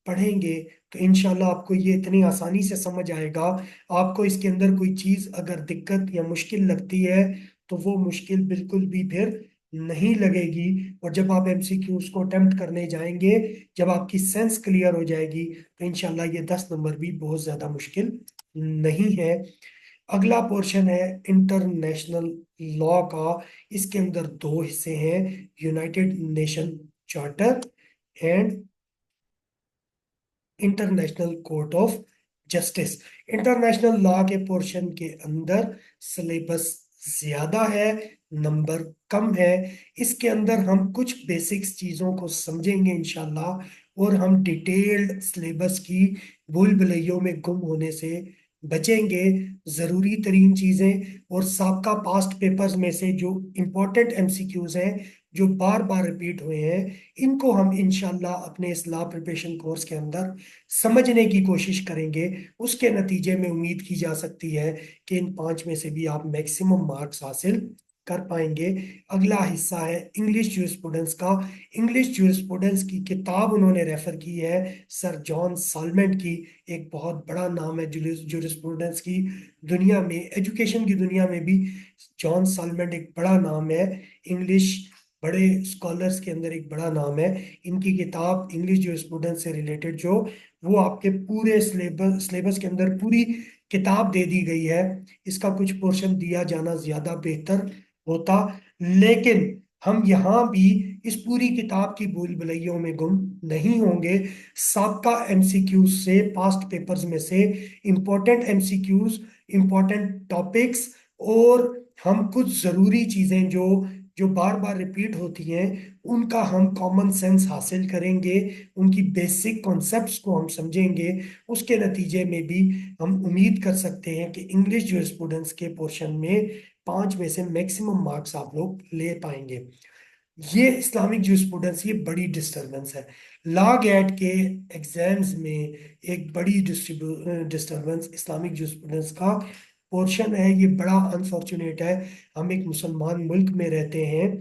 Speaker 1: पढ़ेंगे तो इंशाल्लाह आपको ये इतनी आसानी से समझ आएगा। आपको इसके अंदर कोई चीज़ अगर दिक्कत या मुश्किल लगती है तो वो मुश्किल बिल्कुल भी फिर नहीं लगेगी। और जब आप MCQs को अटेम्प्ट करने जाएंगे, जब आपकी सेंस क्लियर हो जाएगी तो इंशाल्लाह ये 10 नंबर भी बहुत ज़्यादा मुश्किल नहीं है। अगला पोर्शन है इंटरनेशनल लॉ का। इसके अंदर 2 हिस्से हैं, United nation charter and international court of justice. International law के पोर्शन के अंदर सिलेबस ज्यादा है, नंबर कम है। इसके अंदर हम कुछ बेसिक्स चीजों को समझेंगे इंशाल्लाह, और हम डिटेल्ड सिलेबस की भूल भुलैयों में गुम होने से बचेंगे। जरूरी तरीन चीजें और साबका पास्ट पेपर्स में से जो इम्पोर्टेंट MCQs हैं जो बार बार रिपीट हुए हैं, इनको हम इंशाल्लाह अपने इस लॉ प्रिपरेशन कोर्स के अंदर समझने की कोशिश करेंगे। उसके नतीजे में उम्मीद की जा सकती है कि इन 5 में से भी आप मैक्सिमम मार्क्स हासिल कर पाएंगे। अगला हिस्सा है इंग्लिश ज्यूरिस्प्रूडेंस का। इंग्लिश ज्यूरिस्प्रूडेंस की किताब उन्होंने रेफर की है सर जॉन साल्मेंट की। एक बहुत बड़ा नाम है ज्यूरिस्प्रूडेंस की दुनिया में, एजुकेशन की दुनिया में भी जॉन साल्मेंट एक बड़ा नाम है। इंग्लिश बड़े स्कॉलर्स के अंदर एक बड़ा नाम है। इनकी किताब इंग्लिश जो स्टूडेंट से रिलेटेड जो, वो आपके पूरे सिलेबस के अंदर पूरी किताब दे दी गई है। इसका कुछ पोर्शन दिया जाना ज्यादा बेहतर होता, लेकिन हम यहाँ भी इस पूरी किताब की भूल भुलैयों में गुम नहीं होंगे। सबका MCQs से, पास्ट पेपर्स में से इंपॉर्टेंट MCQs, इंपॉर्टेंट टॉपिक्स, और हम कुछ जरूरी चीजें जो जो बार बार रिपीट होती हैं उनका हम कॉमन सेंस हासिल करेंगे, उनकी बेसिक कॉन्सेप्ट्स को हम समझेंगे। उसके नतीजे में भी हम उम्मीद कर सकते हैं कि इंग्लिश जो स्टूडेंट्स के पोर्शन में 5 में से मैक्सिमम मार्क्स आप लोग ले पाएंगे। ये इस्लामिक जूरिस्प्रूडेंस, ये बड़ी डिस्टरबेंस है। लॉ गेट के एग्जाम्स में एक बड़ी डिस्टरबेंस इस्लामिक जूरिस्प्रूडेंस का पोर्शन है। ये बड़ा अनफॉर्चुनेट है। हम एक मुसलमान मुल्क में रहते हैं।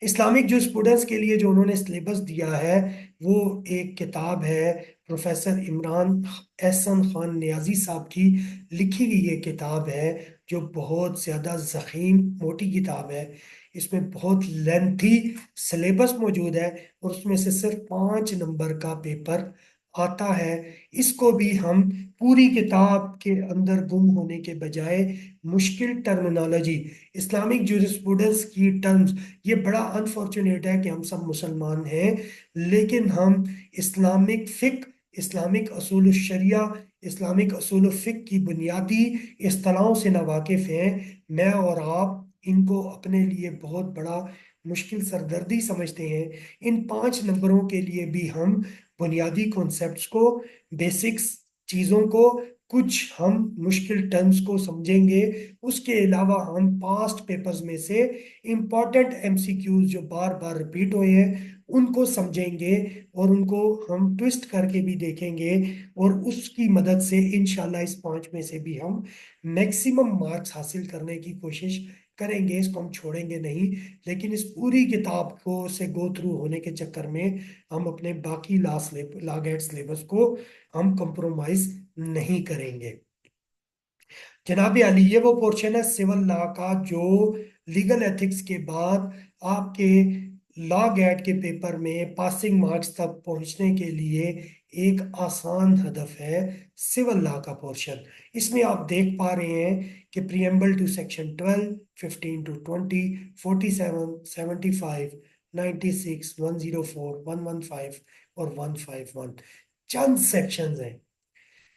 Speaker 1: इस्लामिक जो स्टूडेंट्स के लिए जो उन्होंने सिलेबस दिया है, वो एक किताब है प्रोफेसर इमरान एहसन खान नियाजी साहब की लिखी हुई ये किताब है, जो बहुत ज़्यादा ज़ख़ीम मोटी किताब है। इसमें बहुत लेंथी सिलेबस मौजूद है और उसमें से सिर्फ 5 नंबर का पेपर आता है। इसको भी हम पूरी किताब के अंदर गुम होने के बजाय मुश्किल टर्मिनोलॉजी, इस्लामिक जूरिस्प्रूडेंस की टर्म्स, ये बड़ा अनफॉर्चुनेट है कि हम सब मुसलमान हैं लेकिन हम इस्लामिक फिक, इस्लामिक असूल शरिया, इस्लामिक असूल फिक की बुनियादी इस्तिलाहों से नावाकिफ हैं। मैं और आप इनको अपने लिए बहुत बड़ा मुश्किल सरदर्दी समझते हैं। इन 5 नंबरों के लिए भी हम बुनियादी कॉन्सेप्ट्स को, बेसिक्स चीज़ों को, कुछ हम मुश्किल टर्म्स को समझेंगे। उसके अलावा हम पास्ट पेपर्स में से इम्पॉर्टेंट एमसीक्यूज जो बार बार रिपीट हुए हैं उनको समझेंगे और उनको हम ट्विस्ट करके भी देखेंगे। और उसकी मदद से इंशाल्लाह इस 5 में से भी हम मैक्सिमम मार्क्स हासिल करने की कोशिश करेंगे। इसको हम छोड़ेंगे नहीं, लेकिन इस पूरी किताब को से गो थ्रू होने के चक्कर में हम अपने बाकी लॉ गेट सिलेबस को हम कंप्रोमाइज नहीं करेंगे। जनाब अली, ये वो पोर्शन है सिविल लॉ का जो लीगल एथिक्स के बाद आपके लॉ गेट के पेपर में पासिंग मार्क्स तक पहुंचने के लिए एक आसान हदफ है, सिविल लॉ का पोर्शन। इसमें आप देख पा रहे हैं कि प्रियम्बल टू सेक्शन 12, 15 टू 20, 47, 75, 96, 104, 115 और 151 चंद सेक्शंस हैं।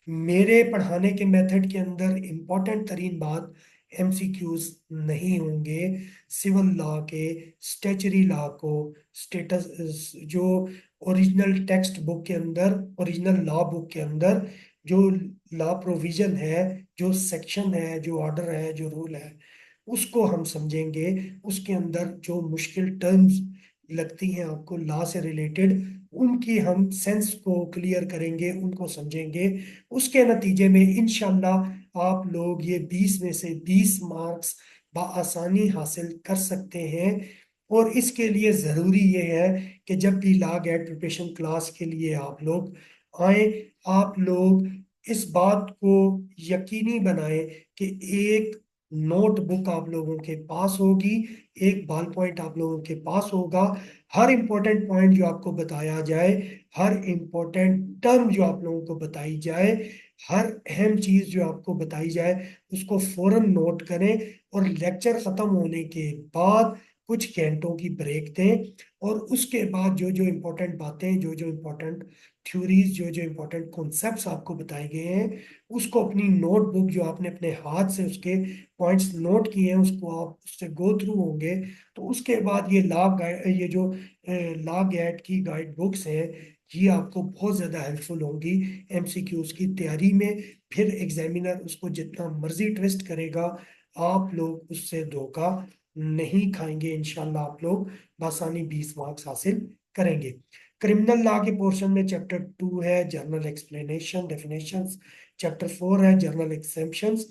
Speaker 1: मेरे पढ़ाने के मेथड के अंदर इम्पोर्टेंट तरीन बात एमसीक्यूज नहीं होंगे। सिविल लॉ के स्टैचुरी लॉ को स्टेटस, जो ओरिजिनल टेक्स्ट बुक के अंदर, ओरिजिनल लॉ बुक के अंदर जो लॉ प्रोविजन है, जो सेक्शन है, जो ऑर्डर है, जो रूल है, उसको हम समझेंगे। उसके अंदर जो मुश्किल टर्म्स लगती हैं आपको लॉ से रिलेटेड, उनकी हम सेंस को क्लियर करेंगे, उनको समझेंगे। उसके नतीजे में इंशाल्लाह आप लोग ये 20 में से 20 मार्क्स बआसानी हासिल कर सकते हैं। और इसके लिए ज़रूरी ये है कि जब भी लॉ गेट प्रिपरेशन क्लास के लिए आप लोग आए, आप लोग इस बात को यकीनी बनाएं कि एक नोटबुक आप लोगों के पास होगी, एक बॉल पॉइंट आप लोगों के पास होगा। हर इंपॉर्टेंट पॉइंट जो आपको बताया जाए, हर इंपॉर्टेंट टर्म जो आप लोगों को बताई जाए, हर अहम चीज जो आपको बताई जाए, उसको फौरन नोट करें और लेक्चर खत्म होने के बाद कुछ घंटों की ब्रेक दें। और उसके बाद जो जो इम्पोर्टेंट बातें, जो जो इम्पोर्टेंट थ्योरीज, जो जो इम्पोर्टेंट कॉन्सेप्ट्स आपको बताए गए हैं, उसको अपनी नोटबुक जो आपने अपने हाथ से उसके पॉइंट्स नोट किए हैं, उसको आप उससे गो थ्रू होंगे। तो उसके बाद ये ये जो लॉ गेट की गाइड बुक्स हैं, ये आपको बहुत ज़्यादा हेल्पफुल होंगी एमसीक्यूज की तैयारी में। फिर एग्जामिनर उसको जितना मर्जी ट्विस्ट करेगा, आप लोग उससे धोखा नहीं खाएंगे। इंशाल्लाह आप लोग बसानी 20 मार्क्स हासिल करेंगे। क्रिमिनल लॉ के पोर्शन में चैप्टर 2 है जर्नल एक्सप्लेनेशन डेफिनेशंस, चैप्टर 4 है जर्नल एक्सेप्शंस,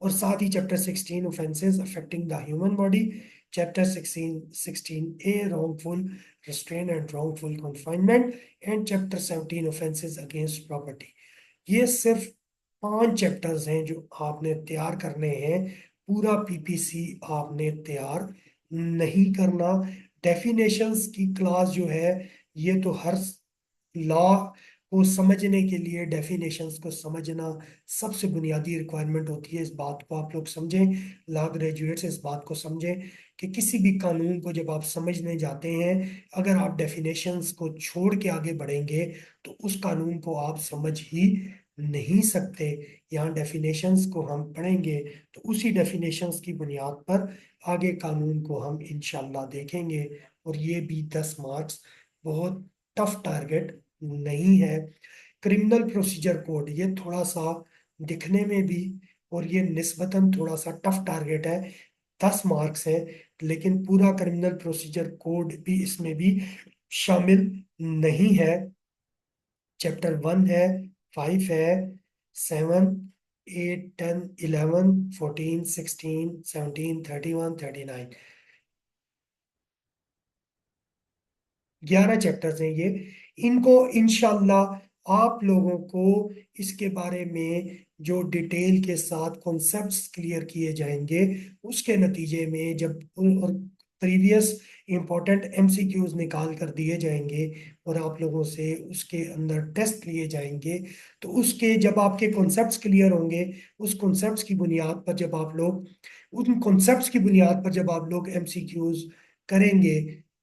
Speaker 1: और साथ ही chapter 16 offences affecting the human body, chapter 16 a wrongful restraint and wrongful confinement, and chapter 17 offences against property. ये सिर्फ 5 चैप्टर्स हैं जो आपने तैयार करने हैं। पूरा पीपीसी आपने तैयार नहीं करना। डेफिनेशंस की क्लास जो है, ये तो हर लॉ को समझने के लिए डेफिनेशंस को समझना सबसे बुनियादी रिक्वायरमेंट होती है। इस बात को आप लोग समझें, लॉ ग्रेजुएट्स इस बात को समझें कि किसी भी कानून को जब आप समझने जाते हैं, अगर आप डेफिनेशंस को छोड़ के आगे बढ़ेंगे तो उस कानून को आप समझ ही नहीं सकते। यहाँ डेफिनेशंस को हम पढ़ेंगे तो उसी डेफिनेशंस की बुनियाद पर आगे कानून को हम इंशाल्लाह देखेंगे। और ये भी 10 मार्क्स बहुत टफ टारगेट नहीं है। क्रिमिनल प्रोसीजर कोड, ये थोड़ा सा दिखने में भी और ये निस्बतन थोड़ा सा टफ टारगेट है। 10 मार्क्स हैं, लेकिन पूरा क्रिमिनल प्रोसीजर कोड भी इसमें भी शामिल नहीं है। चैप्टर 1 है, 5 है, 7, 8, 10, 11, 14, 16, 17, 31, 39, 11 चैप्टर्स हैं ये। इनको इंशाल्लाह आप लोगों को इसके बारे में जो डिटेल के साथ कॉन्सेप्ट्स क्लियर किए जाएंगे, उसके नतीजे में जब और प्रीवियस इंपॉर्टेंट एमसीक्यूज निकाल कर दिए जाएंगे और आप लोगों से उसके अंदर टेस्ट लिए जाएंगे, तो उसके जब आपके कॉन्सेप्ट्स क्लियर होंगे, उस कॉन्सेप्ट्स की बुनियाद पर जब आप लोग उन कॉन्सेप्ट्स की बुनियाद पर जब आप लोग एमसीक्यूज करेंगे,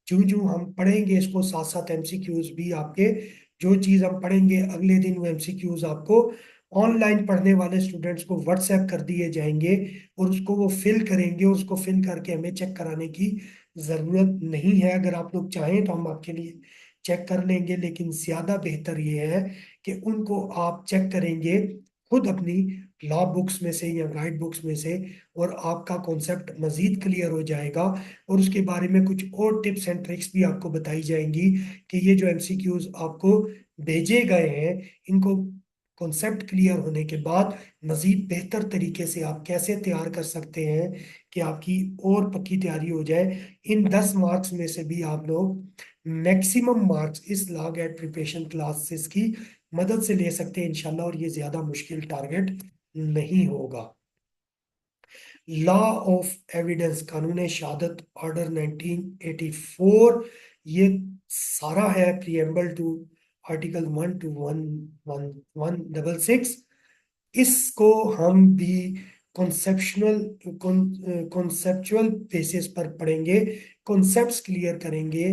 Speaker 1: जो जो हम पढ़ेंगे इसको साथ साथ एमसीक्यूज भी आपके, जो चीज़ हम पढ़ेंगे अगले दिन वो एमसीक्यूज आपको ऑनलाइन पढ़ने वाले स्टूडेंट्स को व्हाट्सएप कर दिए जाएंगे और उसको वो फिल करेंगे और उसको फिल करके हमें चेक कराने की ज़रूरत नहीं है। अगर आप लोग चाहें तो हम आपके लिए चेक कर लेंगे, लेकिन ज़्यादा बेहतर ये है कि उनको आप चेक करेंगे खुद अपनी लॉ बुक्स में से या गाइड बुक्स में से, और आपका कॉन्सेप्ट मजीद क्लियर हो जाएगा। और उसके बारे में कुछ और टिप्स एंड ट्रिक्स भी आपको बताई जाएंगी कि ये जो एमसीक्यूज आपको भेजे गए हैं, इनको कॉन्सेप्ट क्लियर होने के बाद मजीद बेहतर तरीके से आप कैसे तैयार कर सकते हैं कि आपकी और पक्की तैयारी हो जाए। इन 10 मार्क्स में से भी आप लोग मैक्सिमम मार्क्स इस लॉग एड प्रिपरेशन क्लासेस की मदद से ले सकते हैं इंशाल्लाह, और ये ज्यादा मुश्किल टारगेट नहीं होगा। लॉ ऑफ एविडेंस, कानून शहादत ऑर्डर 1984, ये सारा है प्रिएम्बल टू आर्टिकल 1 to 116। इसको हम भी कॉन्सेप्शनल कॉन्सेप्चुअल बेसिस पर पढ़ेंगे, कॉन्सेप्ट्स क्लियर करेंगे,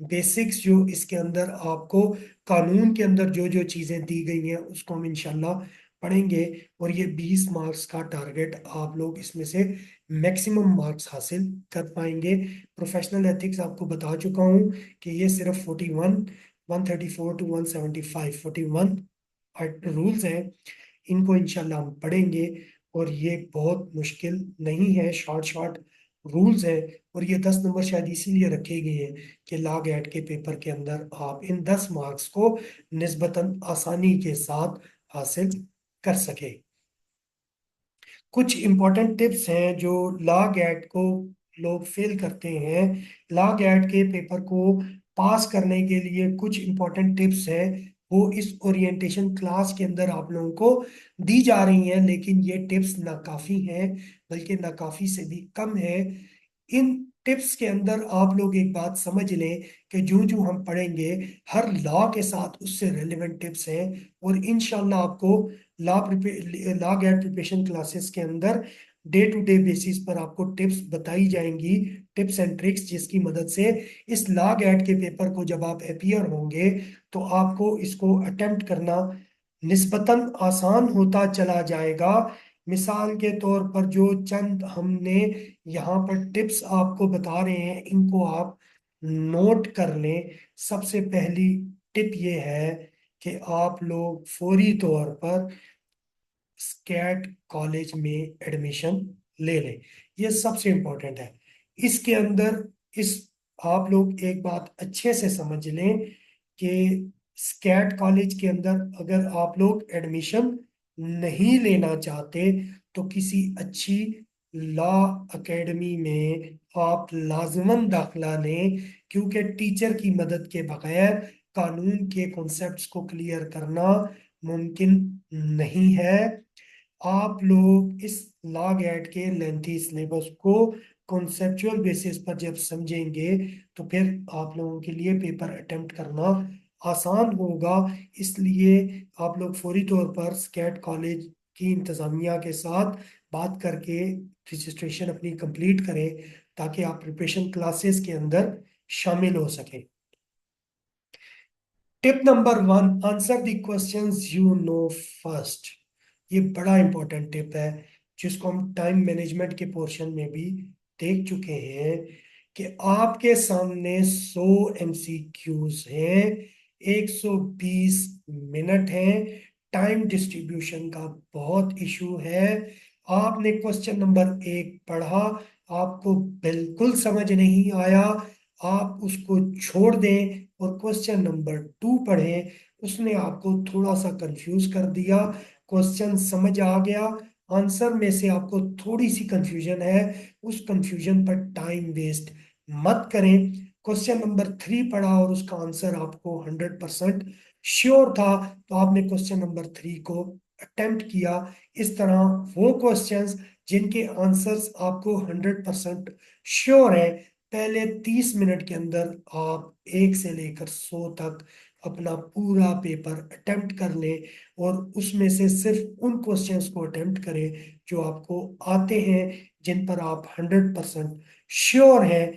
Speaker 1: बेसिक्स जो इसके अंदर आपको कानून के अंदर जो जो चीज़ें दी गई हैं उसको हम इंशाल्लाह पढ़ेंगे। और ये 20 मार्क्स का टारगेट आप लोग इसमें से मैक्सिमम मार्क्स हासिल कर पाएंगे। प्रोफेशनल एथिक्स आपको बता चुका हूँ कि ये सिर्फ 41, 134 to 175, 41 रूल्स हैं। इनको इंशाल्लाह हम पढ़ेंगे और ये बहुत मुश्किल नहीं है, शॉर्ट शॉर्ट रूल्स है। और ये 10 नंबर शायद इसीलिए रखे गए हैं कि लॉग एड के पेपर के अंदर आप इन 10 मार्क्स को निस्बतन आसानी के साथ हासिल कर सके। कुछ इंपॉर्टेंट टिप्स हैं जो लॉग एड को लोग फेल करते हैं। लॉग एड के पेपर को पास करने के लिए कुछ इंपॉर्टेंट टिप्स हैं, वो इस ओरिएंटेशन क्लास के अंदर आप लोगों को दी जा रही हैं, लेकिन ये टिप्स नाकाफी हैं, बल्कि नाकाफी से भी कम है। इन टिप्स के अंदर आप लोग एक बात समझ लें कि जो जो हम पढ़ेंगे हर लॉ के साथ उससे रेलेवेंट टिप्स हैं, और इंशाल्लाह आपको लॉ गैट प्रिपरेशन क्लासेस के अंदर डे टू डे बेसिस पर आपको टिप्स बताई जाएंगी, टिप्स एंड ट्रिक्स, जिसकी मदद से इस लॉ गैट के पेपर को जब आप अपियर होंगे तो आपको इसको अटेम्प्ट करना निस्बतन आसान होता चला जाएगा। मिसाल के तौर पर जो चंद हमने यहाँ पर टिप्स आपको बता रहे हैं, इनको आप नोट कर लें। सबसे पहली टिप ये है कि आप लोग फौरी तौर पर स्कैट कॉलेज में एडमिशन ले लें, ये सबसे इम्पोर्टेंट है। इसके अंदर इस आप लोग एक बात अच्छे से समझ लें कि स्कैट कॉलेज के अंदर अगर आप लोग एडमिशन नहीं लेना चाहते तो किसी अच्छी लॉ एकेडमी में आप लाजमन दाखला लें, क्योंकि टीचर की मदद के बगैर कानून के कॉन्सेप्ट्स को क्लियर करना मुमकिन नहीं है। आप लोग इस लॉग एड के लेंथी सिलेबस को कॉन्सेप्चुअल बेसिस पर जब समझेंगे तो फिर आप लोगों के लिए पेपर अटेम्प्ट करना आसान होगा। इसलिए आप लोग फौरी तौर पर स्कैट कॉलेज की इंतज़ामिया के साथ बात करके रजिस्ट्रेशन अपनी कंप्लीट करें, ताकि आप प्रिपरेशन क्लासेस के अंदर शामिल हो सकें। Tip number 1, answer the questions you know first. ये बड़ा इंपॉर्टेंट टिप है, जिसको हम टाइम मैनेजमेंट के पोर्शन में भी देख चुके हैं कि आपके सामने 100 एमसीक्यूज हैं, 120 मिनट हैं, टाइम डिस्ट्रीब्यूशन का बहुत इशू है। आपने क्वेश्चन नंबर 1 पढ़ा, आपको बिल्कुल समझ नहीं आया, आप उसको छोड़ दें और क्वेश्चन नंबर 2 पढ़ें। उसने आपको थोड़ा सा कंफ्यूज कर दिया, क्वेश्चन समझ आ गया, आंसर में से आपको थोड़ी सी कंफ्यूजन है, उस कंफ्यूजन पर टाइम वेस्ट मत करें। क्वेश्चन नंबर 3 पढ़ा और उसका आंसर आपको 100% श्योर था, तो आपने क्वेश्चन नंबर 3 को अटेम्प्ट किया। इस तरह वो क्वेश्चंस जिनके आंसर्स आपको 100% श्योर है, पहले 30 मिनट के अंदर आप 1 से लेकर 100 तक अपना पूरा पेपर अटेम्प्ट कर लें, और उसमें से सिर्फ उन क्वेश्चंस को अटेम्प्ट करें जो आपको आते हैं, जिन पर आप 100% श्योर हैं।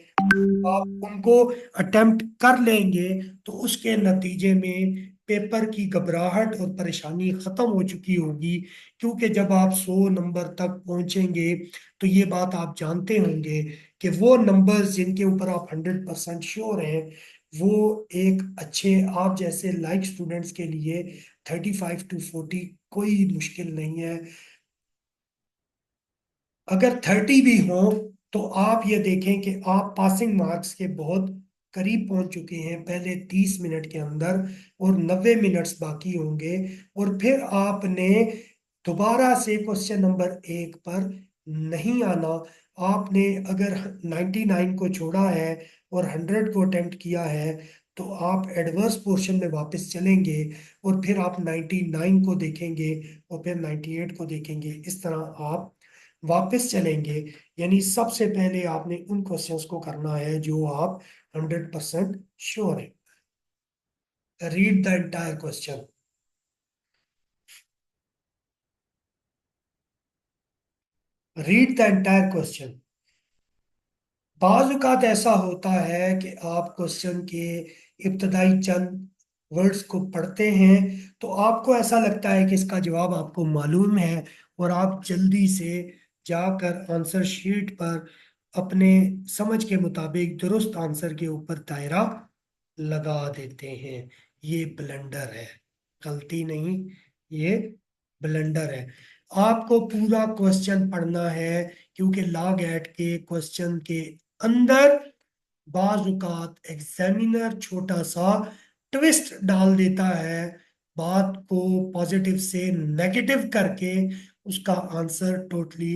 Speaker 1: आप उनको अटेम्प्ट कर लेंगे तो उसके नतीजे में पेपर की घबराहट और परेशानी खत्म हो चुकी होगी, क्योंकि जब आप 100 नंबर तक पहुंचेंगे तो ये बात आप जानते होंगे कि वो नंबर्स जिनके ऊपर आप 100% श्योर हैं, वो एक अच्छे आप जैसे लाइक स्टूडेंट्स के लिए 35 to 40 कोई मुश्किल नहीं है। अगर 30 भी हो तो आप ये देखें कि आप पासिंग मार्क्स के बहुत करीब पहुंच चुके हैं पहले 30 मिनट के अंदर, और 90 मिनट्स बाकी होंगे। और फिर आपने दोबारा से क्वेश्चन नंबर 1 पर नहीं आना। आपने अगर 99 को छोड़ा है और 100 को अटेम्प्ट किया है, तो आप एडवर्स पोर्शन में वापस चलेंगे और फिर आप 99 को देखेंगे और फिर 98 को देखेंगे। इस तरह आप वापस चलेंगे। यानी सबसे पहले आपने उन क्वेश्चंस को करना है जो आप 100% श्योर है। Read the entire question. Read the entire question. बाज औक़ात ऐसा होता है कि आप क्वेश्चन के इब्तदाई चंद वर्ड्स को पढ़ते हैं तो आपको ऐसा लगता है कि इसका जवाब आपको मालूम है, और आप जल्दी से जाकर आंसर शीट पर अपने समझ के मुताबिक दुरुस्त आंसर के ऊपर दायरा लगा देते हैं। ये ब्लंडर है, गलती नहीं, ये ब्लंडर है। आपको पूरा क्वेश्चन पढ़ना है, क्योंकि लॉग एट के क्वेश्चन के अंदर बाज औक़ात एग्जामिनर छोटा सा ट्विस्ट डाल देता है, बात को पॉजिटिव से नेगेटिव करके उसका आंसर टोटली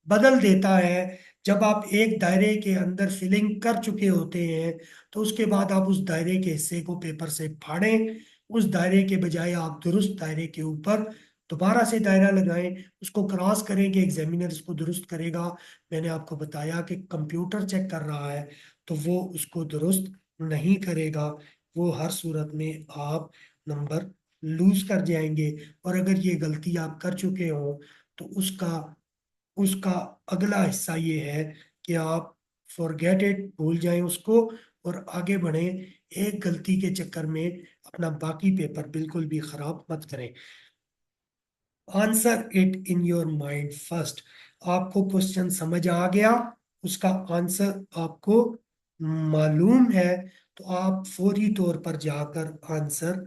Speaker 1: बदल देता है। जब आप एक दायरे के अंदर फिलिंग कर चुके होते हैं तो उसके बाद आप उस दायरे के हिस्से को पेपर से फाड़ें, उस दायरे के बजाय आप दुरुस्त दायरे के ऊपर दोबारा से दायरा लगाएं, उसको क्रॉस करें कि एग्जामिनर इसको दुरुस्त करेगा। मैंने आपको बताया कि कंप्यूटर चेक कर रहा है तो वो उसको दुरुस्त नहीं करेगा, वो हर सूरत में आप नंबर लूज कर जाएंगे। और अगर ये गलती आप कर चुके हो तो उसका उसका अगला हिस्सा ये है कि आप फॉरगेट इट, भूल जाएं उसको और आगे बढ़ें। एक गलती के चक्कर में अपना बाकी पेपर बिल्कुल भी खराब मत करें। Answer it in your mind first. आपको क्वेश्चन समझ आ गया, उसका आंसर आपको मालूम है, तो आप फौरी तौर पर जाकर आंसर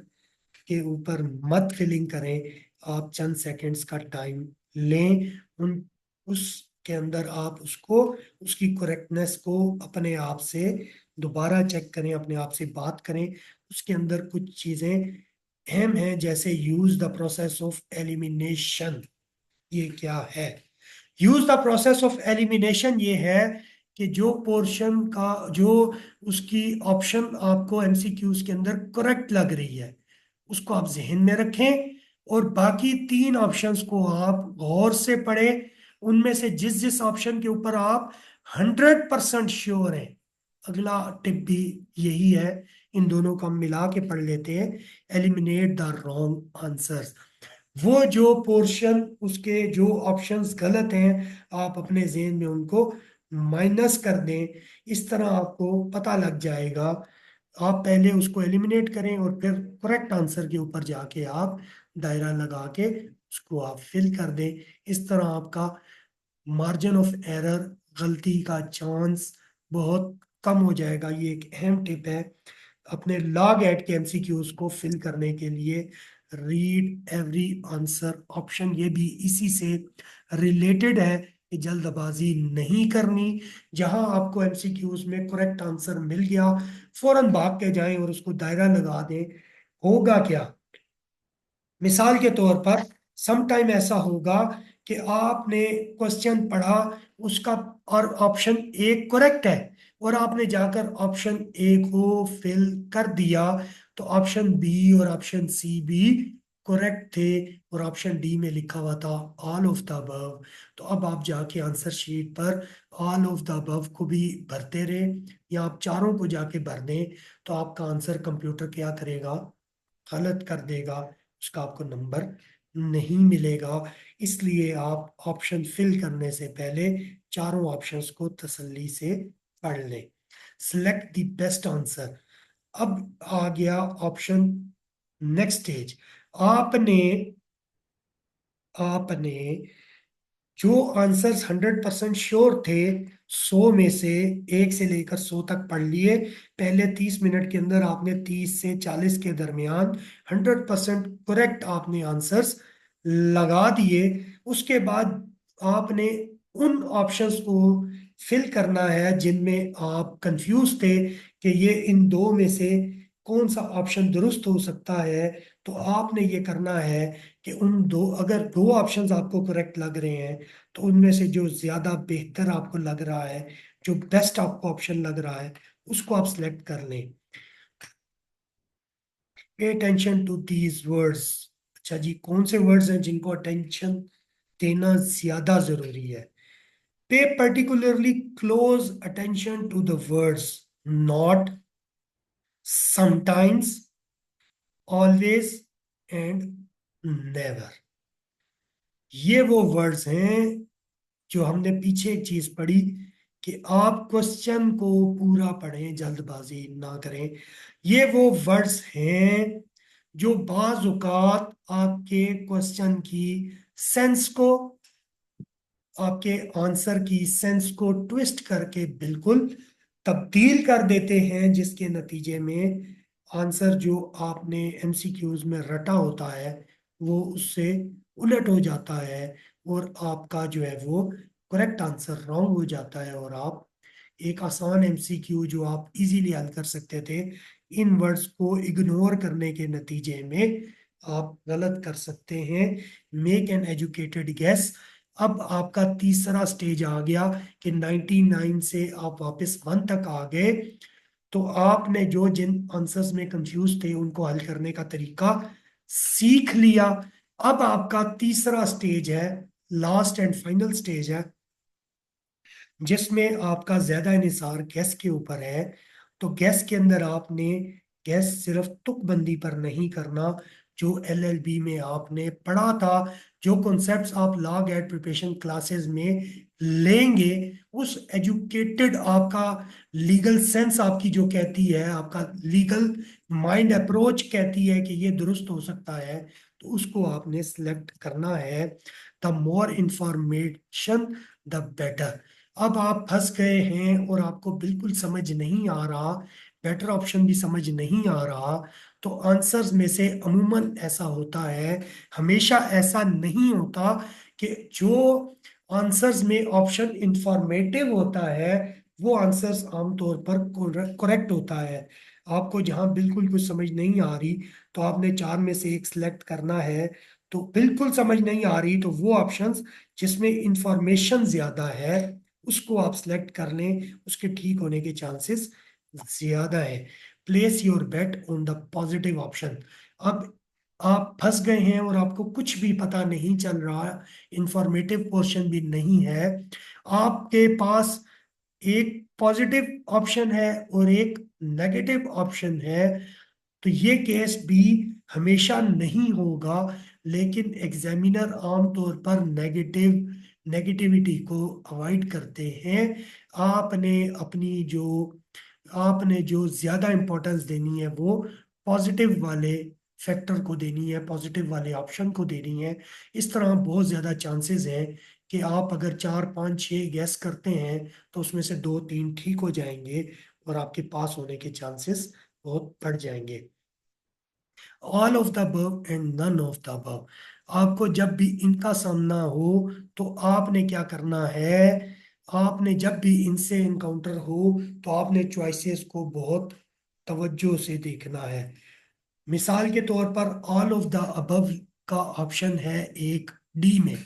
Speaker 1: के ऊपर मत फिलिंग करें। आप चंद सेकंड्स का टाइम लें, उन उसके अंदर आप उसको उसकी करेक्टनेस को अपने आप से दोबारा चेक करें, अपने आप से बात करें। उसके अंदर कुछ चीजें अहम हैं, जैसे use the process of elimination. ये क्या है? Use the process of elimination ये है कि जो पोर्शन का जो उसकी ऑप्शन आपको एमसीक्यूज के अंदर करेक्ट लग रही है उसको आप जहन में रखें, और बाकी 3 ऑप्शंस को आप गौर से पढ़ें। उनमें से जिस जिस ऑप्शन के ऊपर आप 100% श्योर हैं, अगला टिप भी यही है, इन दोनों को हम मिला के पढ़ लेते हैं। Eliminate the wrong answers. वो जो पोर्शन उसके जो ऑप्शंस गलत हैं आप अपने जेहन में उनको माइनस कर दें। इस तरह आपको पता लग जाएगा। आप पहले उसको एलिमिनेट करें और फिर करेक्ट आंसर के ऊपर जाके आप दायरा लगा के उसको आप फिल कर दें। इस तरह आपका मार्जिन ऑफ एरर, गलती का चांस बहुत कम हो जाएगा। ये एक अहम टिप है अपने लॉग एट के एमसीक्यूज को फिल करने के लिए। रीड एवरी आंसर ऑप्शन ये भी इसी से रिलेटेड है कि जल्दबाजी नहीं करनी। जहां आपको एमसीक्यूज में करेक्ट आंसर मिल गया, फौरन भाग के जाएं और उसको दायरा लगा दें। होगा क्या, मिसाल के तौर पर सम टाइम ऐसा होगा कि आपने क्वेश्चन पढ़ा, उसका और ऑप्शन ए करेक्ट है, और आपने जाकर ऑप्शन ए को फिल कर दिया, तो ऑप्शन बी और ऑप्शन सी भी करेक्ट थे, और ऑप्शन डी में लिखा हुआ था ऑल ऑफ द अबव। तो अब आप जाके आंसर शीट पर ऑल ऑफ द अबव को भी भरते रहे, या आप चारों को जाके भर दें, तो आपका आंसर कंप्यूटर क्या करेगा, गलत कर देगा, उसका आपको नंबर नहीं मिलेगा। इसलिए आप ऑप्शन फिल करने से पहले चारों ऑप्शंस को तसल्ली से पढ़ लें। Select the best answer. अब आ गया ऑप्शन, नेक्स्ट स्टेज। आपने आपने जो आंसर्स 100% श्योर थे, 100 में से 1 से लेकर 100 तक पढ़ लिए। पहले 30 मिनट के अंदर आपने 30 से 40 के दरमियान 100% करेक्ट आपने आंसर्स लगा दिए। उसके बाद आपने उन ऑप्शंस को फिल करना है जिनमें आप कंफ्यूज थे कि ये इन दो में से कौन सा ऑप्शन दुरुस्त हो सकता है। तो आपने ये करना है कि उन दो, अगर दो ऑप्शंस आपको करेक्ट लग रहे हैं, तो उनमें से जो ज्यादा बेहतर आपको लग रहा है, जो बेस्ट आपको ऑप्शन लग रहा है, उसको आप सिलेक्ट कर लें। Pay attention to these words. अच्छा जी, कौन से वर्ड्स हैं जिनको अटेंशन देना ज्यादा जरूरी है? Pay particularly close attention to the words not, sometimes, always and never. ये वो वर्ड्स हैं जो हमने पीछे एक चीज पढ़ी कि आप क्वेश्चन को पूरा पढ़ें, जल्दबाजी ना करें। ये वो वर्ड्स हैं जो बाज औकात आपके क्वेश्चन की सेंस को, आपके आंसर की सेंस को ट्विस्ट करके बिल्कुल तब्दील कर देते हैं, जिसके नतीजे में आंसर जो आपने एमसीक्यूज में रटा होता है वो उससे उलट हो जाता है, और आपका जो है वो करेक्ट आंसर रॉन्ग हो जाता है, और आप एक आसान एमसीक्यू जो आप इजीली हल कर सकते थे, इन वर्ड्स को इग्नोर करने के नतीजे में आप गलत कर सकते हैं। Make an educated guess. अब आपका तीसरा स्टेज आ गया कि 99 से आप वापस 1 तक आ गए। तो आपने जो जिन आंसर्स में कंफ्यूज थे उनको हल करने का तरीका सीख लिया। अब आपका तीसरा स्टेज है, लास्ट एंड फाइनल स्टेज है, जिसमें आपका ज्यादा इन्हिसार गैस के ऊपर है। तो गैस के अंदर आपने गैस सिर्फ तुकबंदी पर नहीं करना। जो एलएलबी में आपने पढ़ा था, जो कॉन्सेप्ट्स आप लॉ गेट प्रिपरेशन क्लासेस में लेंगे, उस एजुकेटेड आपका लीगल सेंस आपकी जो कहती है, आपका लीगल माइंड अप्रोच कहती है कि ये दुरुस्त हो सकता है, तो उसको आपने सिलेक्ट करना है। The more information the better. अब आप फंस गए हैं और आपको बिल्कुल समझ नहीं आ रहा, बेटर ऑप्शन भी समझ नहीं आ रहा, तो आंसर्स में से अमूमन ऐसा होता है, हमेशा ऐसा नहीं होता, कि जो आंसर्स में ऑप्शन इंफॉर्मेटिव होता है वो आंसर्स आमतौर पर करेक्ट होता है। आपको जहां बिल्कुल कुछ समझ नहीं आ रही, तो आपने चार में से एक सिलेक्ट करना है। तो बिल्कुल समझ नहीं आ रही, तो वो ऑप्शंस जिसमें इंफॉर्मेशन ज्यादा है उसको आप सिलेक्ट कर लें, उसके ठीक होने के चांसेस ज्यादा है। Place your bet on the positive option. अब आप फंस गए हैं और आपको कुछ भी पता नहीं चल रहा, इंफॉर्मेटिव पोर्शन भी नहीं है, आपके पास एक पॉजिटिव ऑप्शन है और एक नेगेटिव ऑप्शन है, तो ये केस भी हमेशा नहीं होगा। लेकिन एग्जामिनर आमतौर पर नेगेटिविटी को अवॉइड करते हैं। आपने अपनी जो आपने जो ज्यादा इंपॉर्टेंस देनी है वो पॉजिटिव वाले फैक्टर को देनी है, पॉजिटिव वाले ऑप्शन को देनी है। इस तरह बहुत ज्यादा चांसेस है कि आप अगर 4 5 6 गैस करते हैं तो उसमें से 2 3 ठीक हो जाएंगे, और आपके पास होने के चांसेस बहुत बढ़ जाएंगे। All of the above and none of the above. आपको जब भी इनका सामना हो तो आपने क्या करना है, आपने जब भी इनसे इनकाउंटर हो तो आपने चॉइसेस को बहुत तवज्जो से देखना है। मिसाल के तौर पर ऑल ऑफ द अबव का ऑप्शन है एक डी में,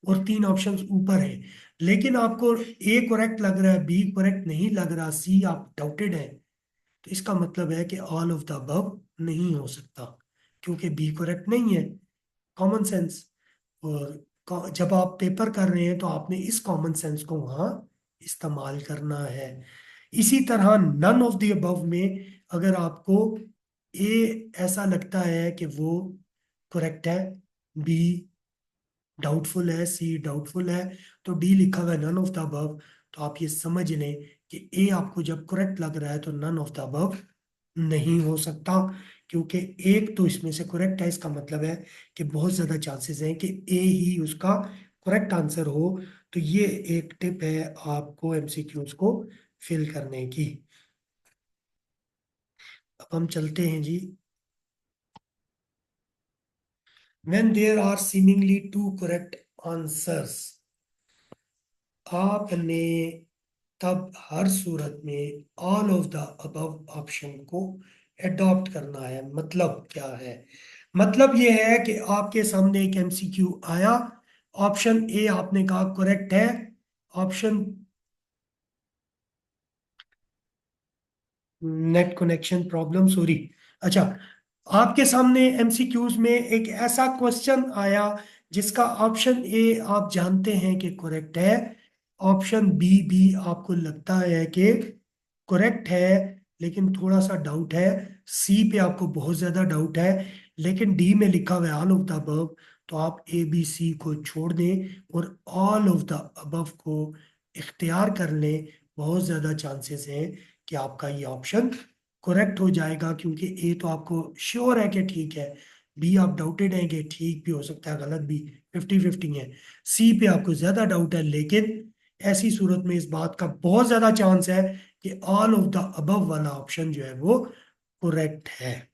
Speaker 1: और तीन ऑप्शंस ऊपर है, लेकिन आपको ए करेक्ट लग रहा है, बी करेक्ट नहीं लग रहा, सी आप डाउटेड है, तो इसका मतलब है कि ऑल ऑफ द अबव नहीं हो सकता, क्योंकि बी करेक्ट नहीं है। Common sense. और जब आप पेपर कर रहे हैं तो आपने इस कॉमन सेंस को वहां इस्तेमाल करना है। इसी तरह नन ऑफ द अबव में अगर आपको ए ऐसा लगता है कि वो करेक्ट है, बी डाउटफुल है, सी डाउटफुल है, तो डी लिखा हुआ है नन ऑफ द अबव, तो आप ये समझ लें कि ए आपको जब करेक्ट लग रहा है तो नन ऑफ द अबव नहीं हो सकता, क्योंकि एक तो इसमें से करेक्ट है, इसका मतलब है कि बहुत ज्यादा चांसेस हैं कि ए ही उसका करेक्ट आंसर हो। तो ये एक टिप है आपको एमसीक्यूज को फिल करने की। अब हम चलते हैं जी। when there are seemingly two correct answers, आपने तब हर सूरत में all of the above option को एडॉप्ट करना है। मतलब क्या है? मतलब ये है कि आपके सामने एक एमसीक्यू आया, ऑप्शन ए आपने कहा करेक्ट है, option net connection problem, sorry. अच्छा, आपके सामने एमसीक्यूज में एक ऐसा क्वेश्चन आया जिसका ऑप्शन ए आप जानते हैं कि करेक्ट है, ऑप्शन बी भी आपको लगता है कि करेक्ट है, लेकिन थोड़ा सा डाउट है, सी पे आपको बहुत ज्यादा डाउट है, लेकिन डी में लिखा हुआ है ऑल ऑफ द अबव, तो आप ए बी सी को छोड़ दें और ऑल ऑफ द अबव को इख्तियार कर लें। बहुत ज्यादा चांसेस हैं कि आपका ये ऑप्शन करेक्ट हो जाएगा, क्योंकि ए तो आपको श्योर है कि ठीक है, बी आप डाउटेड हैं कि ठीक भी हो सकता है, गलत भी, 50-50 है, सी पे आपको ज्यादा डाउट है, लेकिन ऐसी सूरत में इस बात का बहुत ज्यादा चांस है कि ऑल ऑफ द अबव वाला ऑप्शन जो है वो करेक्ट है।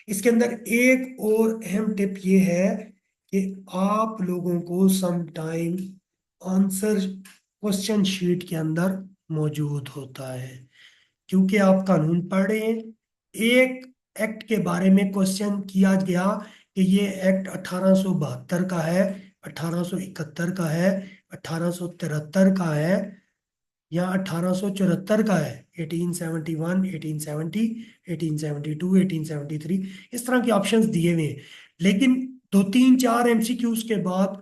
Speaker 1: इसके अंदर एक और अहम टिप ये है कि आप लोगों को some time answer question sheet के अंदर मौजूद होता है, क्योंकि आप कानून पढ़ रहे हैं। एक एक्ट के बारे में क्वेश्चन किया गया कि ये एक्ट 1872 का है, 1871 का है, 1873 का है, या 1874 का है, 1871, 1870, 1872, 1873, इस तरह के ऑप्शंस दिए हुए हैं। लेकिन दो तीन चार एमसीक्यूज के बाद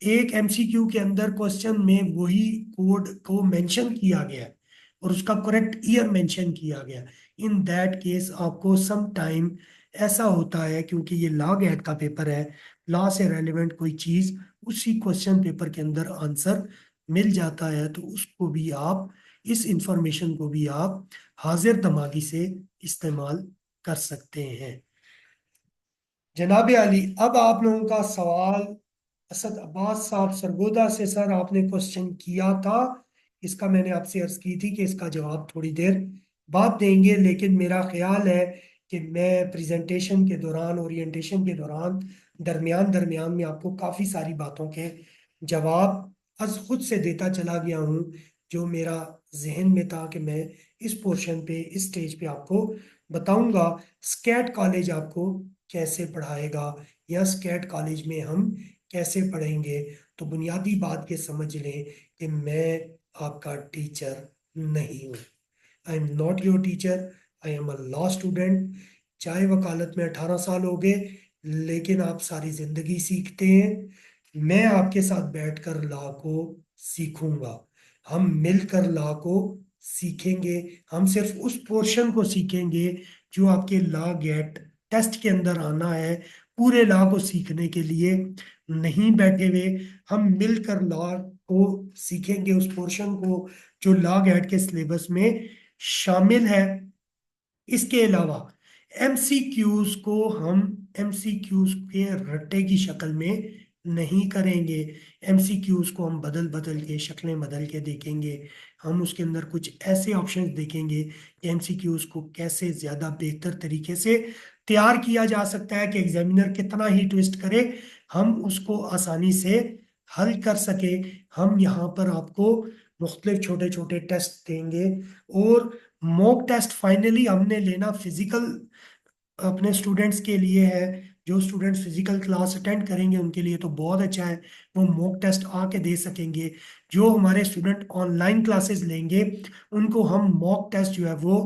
Speaker 1: एक एमसीक्यू के अंदर क्वेश्चन में वही कोड को मेंशन किया गया है और उसका करेक्ट ईयर मेंशन किया गया। इन दैट केस आपको सम टाइम ऐसा होता है, क्योंकि ये लॉ एड का पेपर है, लॉ से रेलिवेंट कोई चीज उसी क्वेश्चन पेपर के अंदर आंसर मिल जाता है, तो उसको भी आप, इस इंफॉर्मेशन को भी आप हाजिर दिमागी से इस्तेमाल कर सकते हैं। जनाब अली, अब आप लोगों का सवाल असद अब्बास साहब सरगोदा से। सर, आपने क्वेश्चन किया था, इसका मैंने आपसे अर्ज की थी कि इसका जवाब थोड़ी देर बाद देंगे, लेकिन मेरा ख्याल है कि मैं प्रेजेंटेशन के दौरान, ओरिएंटेशन के दौरान, दरमियान दरमियान में आपको काफ़ी सारी बातों के जवाब अज खुद से देता चला गया हूँ, जो मेरा जहन में था कि मैं इस पोर्शन पे, इस स्टेज पे आपको बताऊंगा। स्कैट कॉलेज आपको कैसे पढ़ाएगा या स्कैट कॉलेज में हम कैसे पढ़ेंगे, तो बुनियादी बात ये समझ लें कि मैं आपका टीचर नहीं हूँ। I am not your teacher, I am a law student. चाहे वकालत में 18 साल हो गए, लेकिन आप सारी जिंदगी सीखते हैं। मैं आपके साथ बैठकर लॉ को सीखूंगा, हम मिलकर लॉ को सीखेंगे। हम सिर्फ उस पोर्शन को सीखेंगे जो आपके लॉ गेट टेस्ट के अंदर आना है। पूरे लॉ को सीखने के लिए नहीं बैठे हुए, हम मिलकर लॉ को सीखेंगे, उस पोर्शन को जो लॉ गेट के सिलेबस में शामिल है। इसके अलावा एमसीक्यूज को हम एमसीक्यूज के रट्टे की शक्ल में नहीं करेंगे, एमसीक्यूज को हम बदल बदल के, शक्लें बदल के देखेंगे। हम उसके अंदर कुछ ऐसे ऑप्शंस देखेंगे कि एमसीक्यूज को कैसे ज़्यादा बेहतर तरीके से तैयार किया जा सकता है कि एग्जामिनर कितना ही ट्विस्ट करे, हम उसको आसानी से हल कर सके। हम यहाँ पर आपको मुख्तलिफ छोटे छोटे टेस्ट देंगे। और मॉक टेस्ट फाइनली हमने लेना फिजिकल अपने स्टूडेंट्स के लिए है। जो स्टूडेंट्स फिजिकल क्लास अटेंड करेंगे उनके लिए तो बहुत अच्छा है, वो मॉक टेस्ट आके दे सकेंगे। जो हमारे स्टूडेंट ऑनलाइन क्लासेस लेंगे उनको हम मॉक टेस्ट जो है वो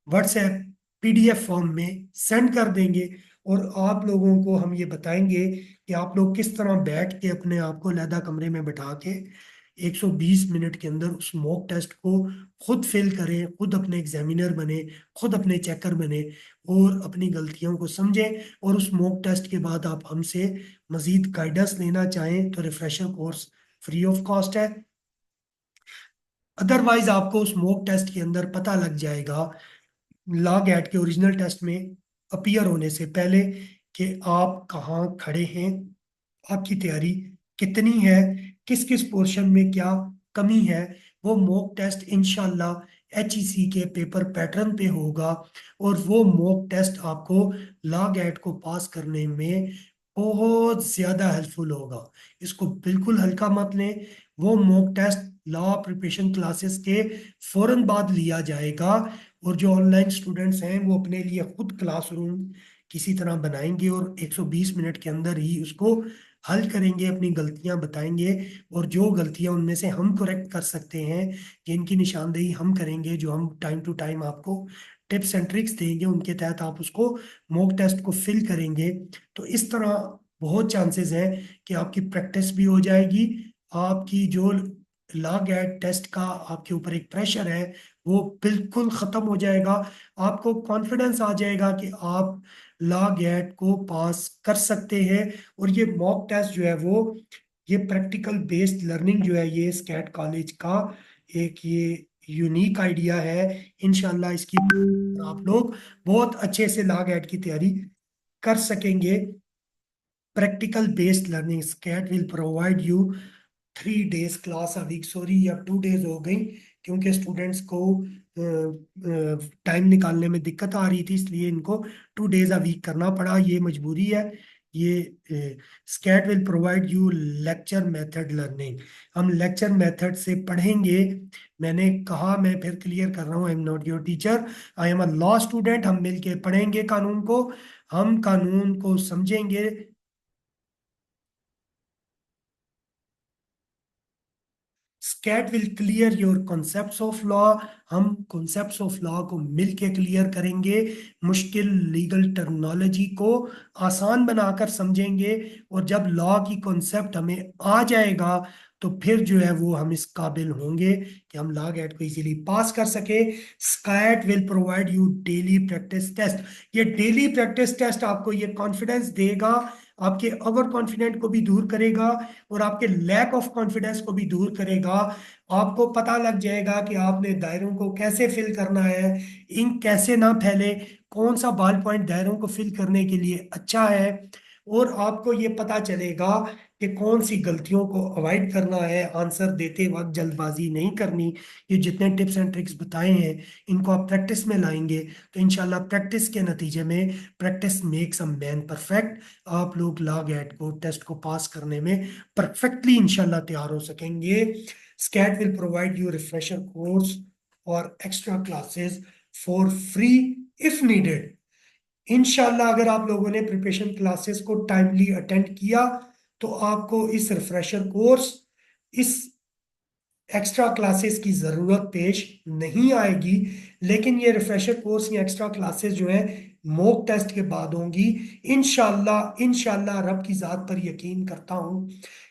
Speaker 1: व्हाट्सएप पीडीएफ फॉर्म में सेंड कर देंगे। और आप लोगों को हम ये बताएंगे कि आप लोग किस तरह बैठ के अपने आप को अलहदा कमरे में बैठा के 120 मिनट के अंदर उस मॉक टेस्ट को खुद फिल करें, खुद अपने एग्जामिनर बने, खुद अपने चेकर बने और अपनी गलतियों को समझें। और उस मॉक टेस्ट के बाद आप हमसे मजीद गाइडेंस लेना चाहें तो refresher course free of cost है। अदरवाइज आपको उस मॉक टेस्ट के अंदर पता लग जाएगा लॉग एड के ओरिजिनल टेस्ट में अपीयर होने से पहले कि आप कहाँ खड़े हैं, आपकी तैयारी कितनी है, किस किस पोर्शन में क्या कमी है। वो मॉक टेस्ट इंशाल्लाह HEC के पेपर पैटर्न पे होगा। और वो मॉक टेस्ट आपको लॉग एड को पास करने में बहुत ज़्यादा हेल्पफुल होगा। इसको बिल्कुल हल्का मत लें। वो mock test law preparation classes के फौरन बाद लिया जाएगा। और जो ऑनलाइन स्टूडेंट्स हैं वो अपने लिए खुद क्लासरूम किसी तरह बनाएंगे और 120 मिनट के अंदर ही उसको हल करेंगे, अपनी गलतियां बताएंगे। और जो गलतियां उनमें से हम करेक्ट कर सकते हैं, जिनकी निशानदेही हम करेंगे, जो हम टाइम टू टाइम आपको टिप्स एंड ट्रिक्स देंगे, उनके तहत आप उसको मॉक टेस्ट को फिल करेंगे। तो इस तरह बहुत चांसेस हैं कि आपकी प्रैक्टिस भी हो जाएगी। आपकी जो लॉग एड टेस्ट का आपके ऊपर एक प्रेशर है वो बिल्कुल खत्म हो जाएगा। आपको कॉन्फिडेंस आ जाएगा कि आप लॉ गेट को पास कर सकते हैं। और ये मॉक टेस्ट जो है वो ये प्रैक्टिकल बेस्ड लर्निंग जो है ये स्कैट कॉलेज का एक ये यूनिक आइडिया है। इंशाल्लाह इसकी आप लोग बहुत अच्छे से लॉ गेट की तैयारी कर सकेंगे। Practical based learning SCAT will provide you 3 days class a week, sorry अब 2 days हो गई क्योंकि स्टूडेंट्स को टाइम निकालने में दिक्कत आ रही थी, इसलिए इनको 2 days अ वीक करना पड़ा, ये मजबूरी है। ये SCAT will provide you lecture method learning. हम लेक्चर मेथड से पढ़ेंगे। मैंने कहा, मैं फिर क्लियर कर रहा हूँ, I am not your teacher, I am a law student. हम मिलके पढ़ेंगे कानून को, हम कानून को समझेंगे। SCAT will clear your concepts of law. हम कॉन्सेप्ट्स ऑफ लॉ को मिलके क्लियर करेंगे, मुश्किल लीगल टर्मिनोलॉजी को आसान बनाकर समझेंगे। और जब लॉ की कॉन्सेप्ट हमें आ जाएगा तो फिर जो है वो हम इस काबिल होंगे कि हम लॉ गेट को इजीली पास कर सके। SCAT will provide you daily practice test. ये डेली प्रैक्टिस टेस्ट आपको ये कॉन्फिडेंस देगा, आपके ओवर कॉन्फिडेंट को भी दूर करेगा और आपके लैक ऑफ कॉन्फिडेंस को भी दूर करेगा। आपको पता लग जाएगा कि आपने दायरों को कैसे फिल करना है, इंक कैसे ना फैले, कौन सा बॉल पॉइंट दायरों को फिल करने के लिए अच्छा है। और आपको ये पता चलेगा कि कौन सी गलतियों को अवॉइड करना है, आंसर देते वक्त जल्दबाजी नहीं करनी। ये जितने टिप्स एंड ट्रिक्स बताए हैं इनको आप प्रैक्टिस में लाएंगे तो इंशाल्लाह प्रैक्टिस के नतीजे में practice makes a man perfect. आप लोग लॉ गेट को टेस्ट को पास करने में परफेक्टली इंशाल्लाह तैयार हो सकेंगे। SCAT will provide you refresher course और extra classes for free if needed. इंशाल्लाह अगर आप लोगों ने प्रिपरेशन क्लासेस को टाइमली अटेंड किया तो आपको इस रिफ्रेशर कोर्स, इस एक्स्ट्रा क्लासेस की ज़रूरत पेश नहीं आएगी। लेकिन ये रिफ्रेशर कोर्स या एक्स्ट्रा क्लासेस जो है मॉक टेस्ट के बाद होंगी। इंशाल्लाह इंशाल्लाह रब की ज़ात पर यकीन करता हूँ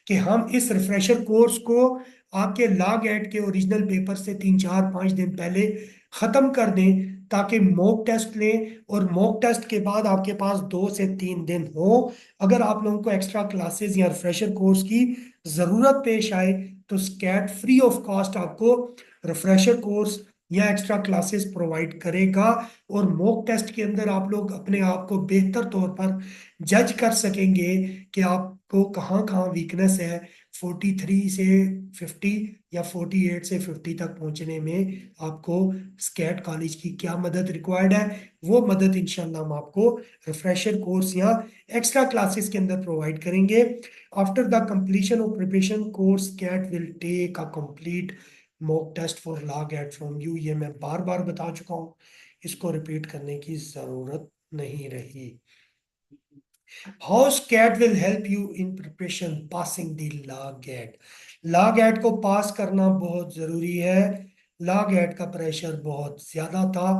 Speaker 1: कि हम इस रिफ्रेशर कोर्स को आपके लॉग एड के ओरिजिनल पेपर से 3 4 5 दिन पहले ख़त्म कर दें ताकि मॉक टेस्ट लें और मॉक टेस्ट के बाद आपके पास 2 से 3 दिन हो। अगर आप लोगों को एक्स्ट्रा क्लासेस या रिफ्रेशर कोर्स की ज़रूरत पेश आए तो स्कैट फ्री ऑफ कॉस्ट आपको रिफ्रेशर कोर्स या एक्स्ट्रा क्लासेस प्रोवाइड करेगा। और मॉक टेस्ट के अंदर आप लोग अपने आप को बेहतर तौर पर जज कर सकेंगे कि आप को कहाँ कहाँ वीकनेस है 43 से 50 या 48 से 50 तक पहुंचने में आपको स्कैट कॉलेज की क्या मदद रिक्वायर्ड है, वो मदद इंशाल्लाह हम आपको रिफ्रेशर कोर्स या एक्स्ट्रा क्लासेस के अंदर प्रोवाइड करेंगे। After the completion of preparation course cat will take a complete mock test for law GAT from you. ये मैं बार बार बता चुका हूँ, इसको रिपीट करने की जरूरत नहीं रही। How SCAT will help you in preparation passing the LAGAT? LAGAT को पास करना बहुत जरूरी है। LAGAT का प्रेशर बहुत ज्यादा था,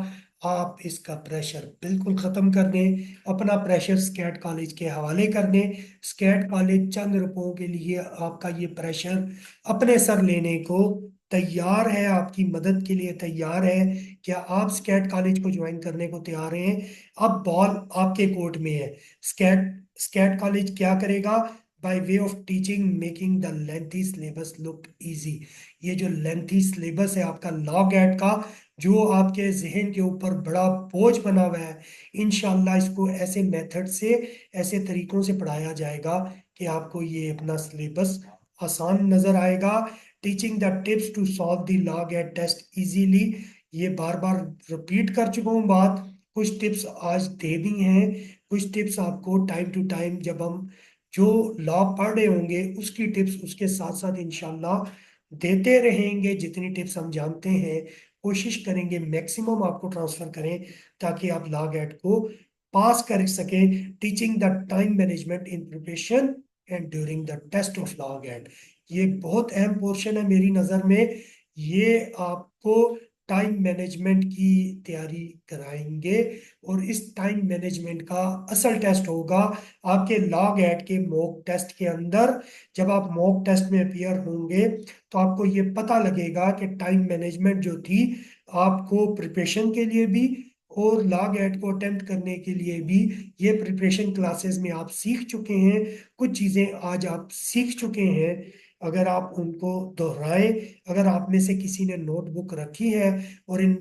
Speaker 1: आप इसका प्रेशर बिल्कुल खत्म कर दें, अपना प्रेशर स्कैट कॉलेज के हवाले कर दें। स्कैट कॉलेज चंद रुपयों के लिए आपका ये प्रेशर अपने सर लेने को तैयार है, आपकी मदद के लिए तैयार है। क्या आप स्कैट कॉलेज को ज्वाइन करने को तैयार हैं? अब बॉल आपके कोर्ट में है। स्कैट कॉलेज क्या करेगा? By way of teaching making the lengthy syllabus look easy. ये जो लेंथी सिलेबस है आपका लॉ गैट का, जो आपके जहन के ऊपर बड़ा बोझ बना हुआ है, इंशाल्लाह इसको ऐसे मेथड से, ऐसे तरीकों से पढ़ाया जाएगा कि आपको ये अपना सिलेबस आसान नजर आएगा। Teaching the tips to solve the law GAT test easily, ये बार बार रिपीट कर चुका हूँ बात, कुछ टिप्स आज दे दी हैं, कुछ टिप्स आपको टाइम टू टाइम जब हम जो लॉ पढ़ रहे होंगे उसकी टिप्स उसके साथ साथ इंशाल्लाह देते रहेंगे। जितनी टिप्स हम जानते हैं कोशिश करेंगे मैक्सिमम आपको ट्रांसफर करें ताकि आप लॉ गेट को पास कर सकें। Teaching the time management in preparation and during the test of law GAT, ये बहुत अहम पोर्शन है मेरी नज़र में। ये आपको टाइम मैनेजमेंट की तैयारी कराएंगे और इस टाइम मैनेजमेंट का असल टेस्ट होगा आपके लॉग एट के मॉक टेस्ट के अंदर। जब आप मॉक टेस्ट में अपियर होंगे तो आपको ये पता लगेगा कि टाइम मैनेजमेंट जो थी आपको प्रिपरेशन के लिए भी और लॉग एट को अटेम्प्ट करने के लिए भी, ये प्रिपरेशन क्लासेस में आप सीख चुके हैं, कुछ चीज़ें आज आप सीख चुके हैं। अगर आप उनको दोहराएं, अगर आप में से किसी ने नोटबुक रखी है और इन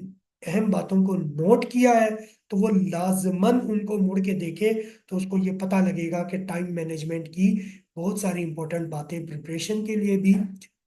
Speaker 1: अहम बातों को नोट किया है तो वो लाजमन उनको मुड़ के देखे तो उसको ये पता लगेगा कि टाइम मैनेजमेंट की बहुत सारी इंपॉर्टेंट बातें प्रिपरेशन के लिए भी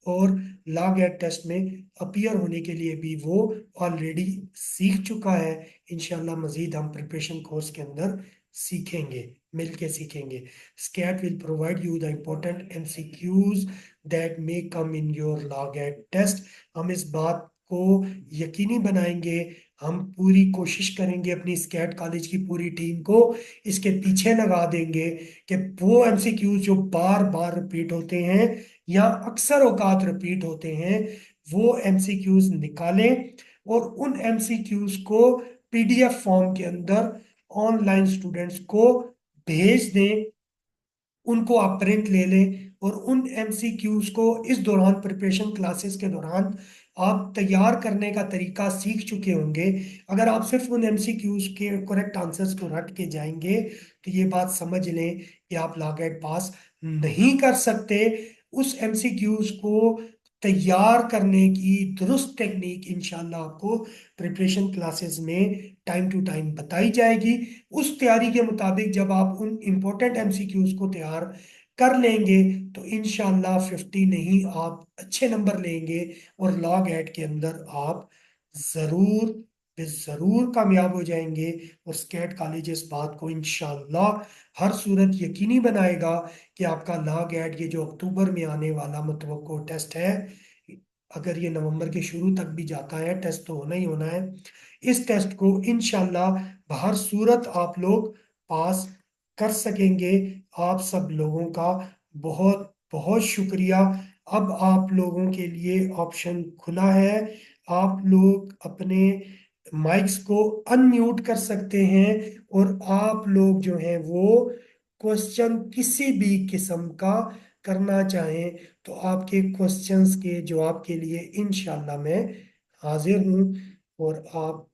Speaker 1: और लॉ गेट टेस्ट में अपीयर होने के लिए भी वो ऑलरेडी सीख चुका है। इंशाल्लाह मजीद हम प्रिपरेशन कोर्स के अंदर सीखेंगे, मिलके सीखेंगे। SCAT will provide you the important MCQs that may come in your law GAT test. हम इस बात को यकीनी बनाएंगे, हम पूरी कोशिश करेंगे, अपनी स्कैट कॉलेज की पूरी टीम को इसके पीछे लगा देंगे कि वो एमसीक्यूज जो बार बार रिपीट होते हैं या अक्सर औकात रिपीट होते हैं वो एमसीक्यूज निकालें और उन एमसीक्यूज को पीडीएफ फॉर्म के अंदर ऑनलाइन स्टूडेंट्स को भेज दें, उनको आप प्रिंट ले लें और उन एमसीक्यूज को इस दौरान प्रिपरेशन क्लासेस के दौरान आप तैयार करने का तरीका सीख चुके होंगे। अगर आप सिर्फ उन एमसीक्यूज के करेक्ट आंसर्स को रट के जाएंगे तो ये बात समझ लें कि आप लॉगेट पास नहीं कर सकते। उस एमसीक्यूज को तैयार करने की दुरुस्त टेक्निक इंशाल्लाह आपको प्रिपरेशन क्लासेस में टाइम टू टाइम बताई जाएगी। उस तैयारी के मुताबिक जब आप उन इम्पोर्टेंट एमसीक्यूज को तैयार कर लेंगे तो इंशाल्लाह 50 नहीं आप अच्छे नंबर लेंगे और लॉग एट के अंदर आप जरूर जरूर कामयाब हो जाएंगे। और स्केट कॉलेज इस बात को इंशाल्लाह हर सूरत यकीनी बनाएगा कि आपका लॉग एट ये जो अक्टूबर में आने वाला मुतवक्को टेस्ट है, अगर ये नवंबर के शुरू तक भी जाता है टेस्ट तो होना ही होना है। इस टेस्ट को इंशाल्लाह हर सूरत आप लोग पास कर सकेंगे। आप सब लोगों का बहुत बहुत शुक्रिया। अब आप लोगों के लिए ऑप्शन खुला है, आप लोग अपने माइक्स को अनम्यूट कर सकते हैं और आप लोग जो हैं वो क्वेश्चन किसी भी किस्म का करना चाहें तो आपके क्वेश्चंस के जवाब के लिए इंशाल्लाह मैं हाजिर हूँ। और आप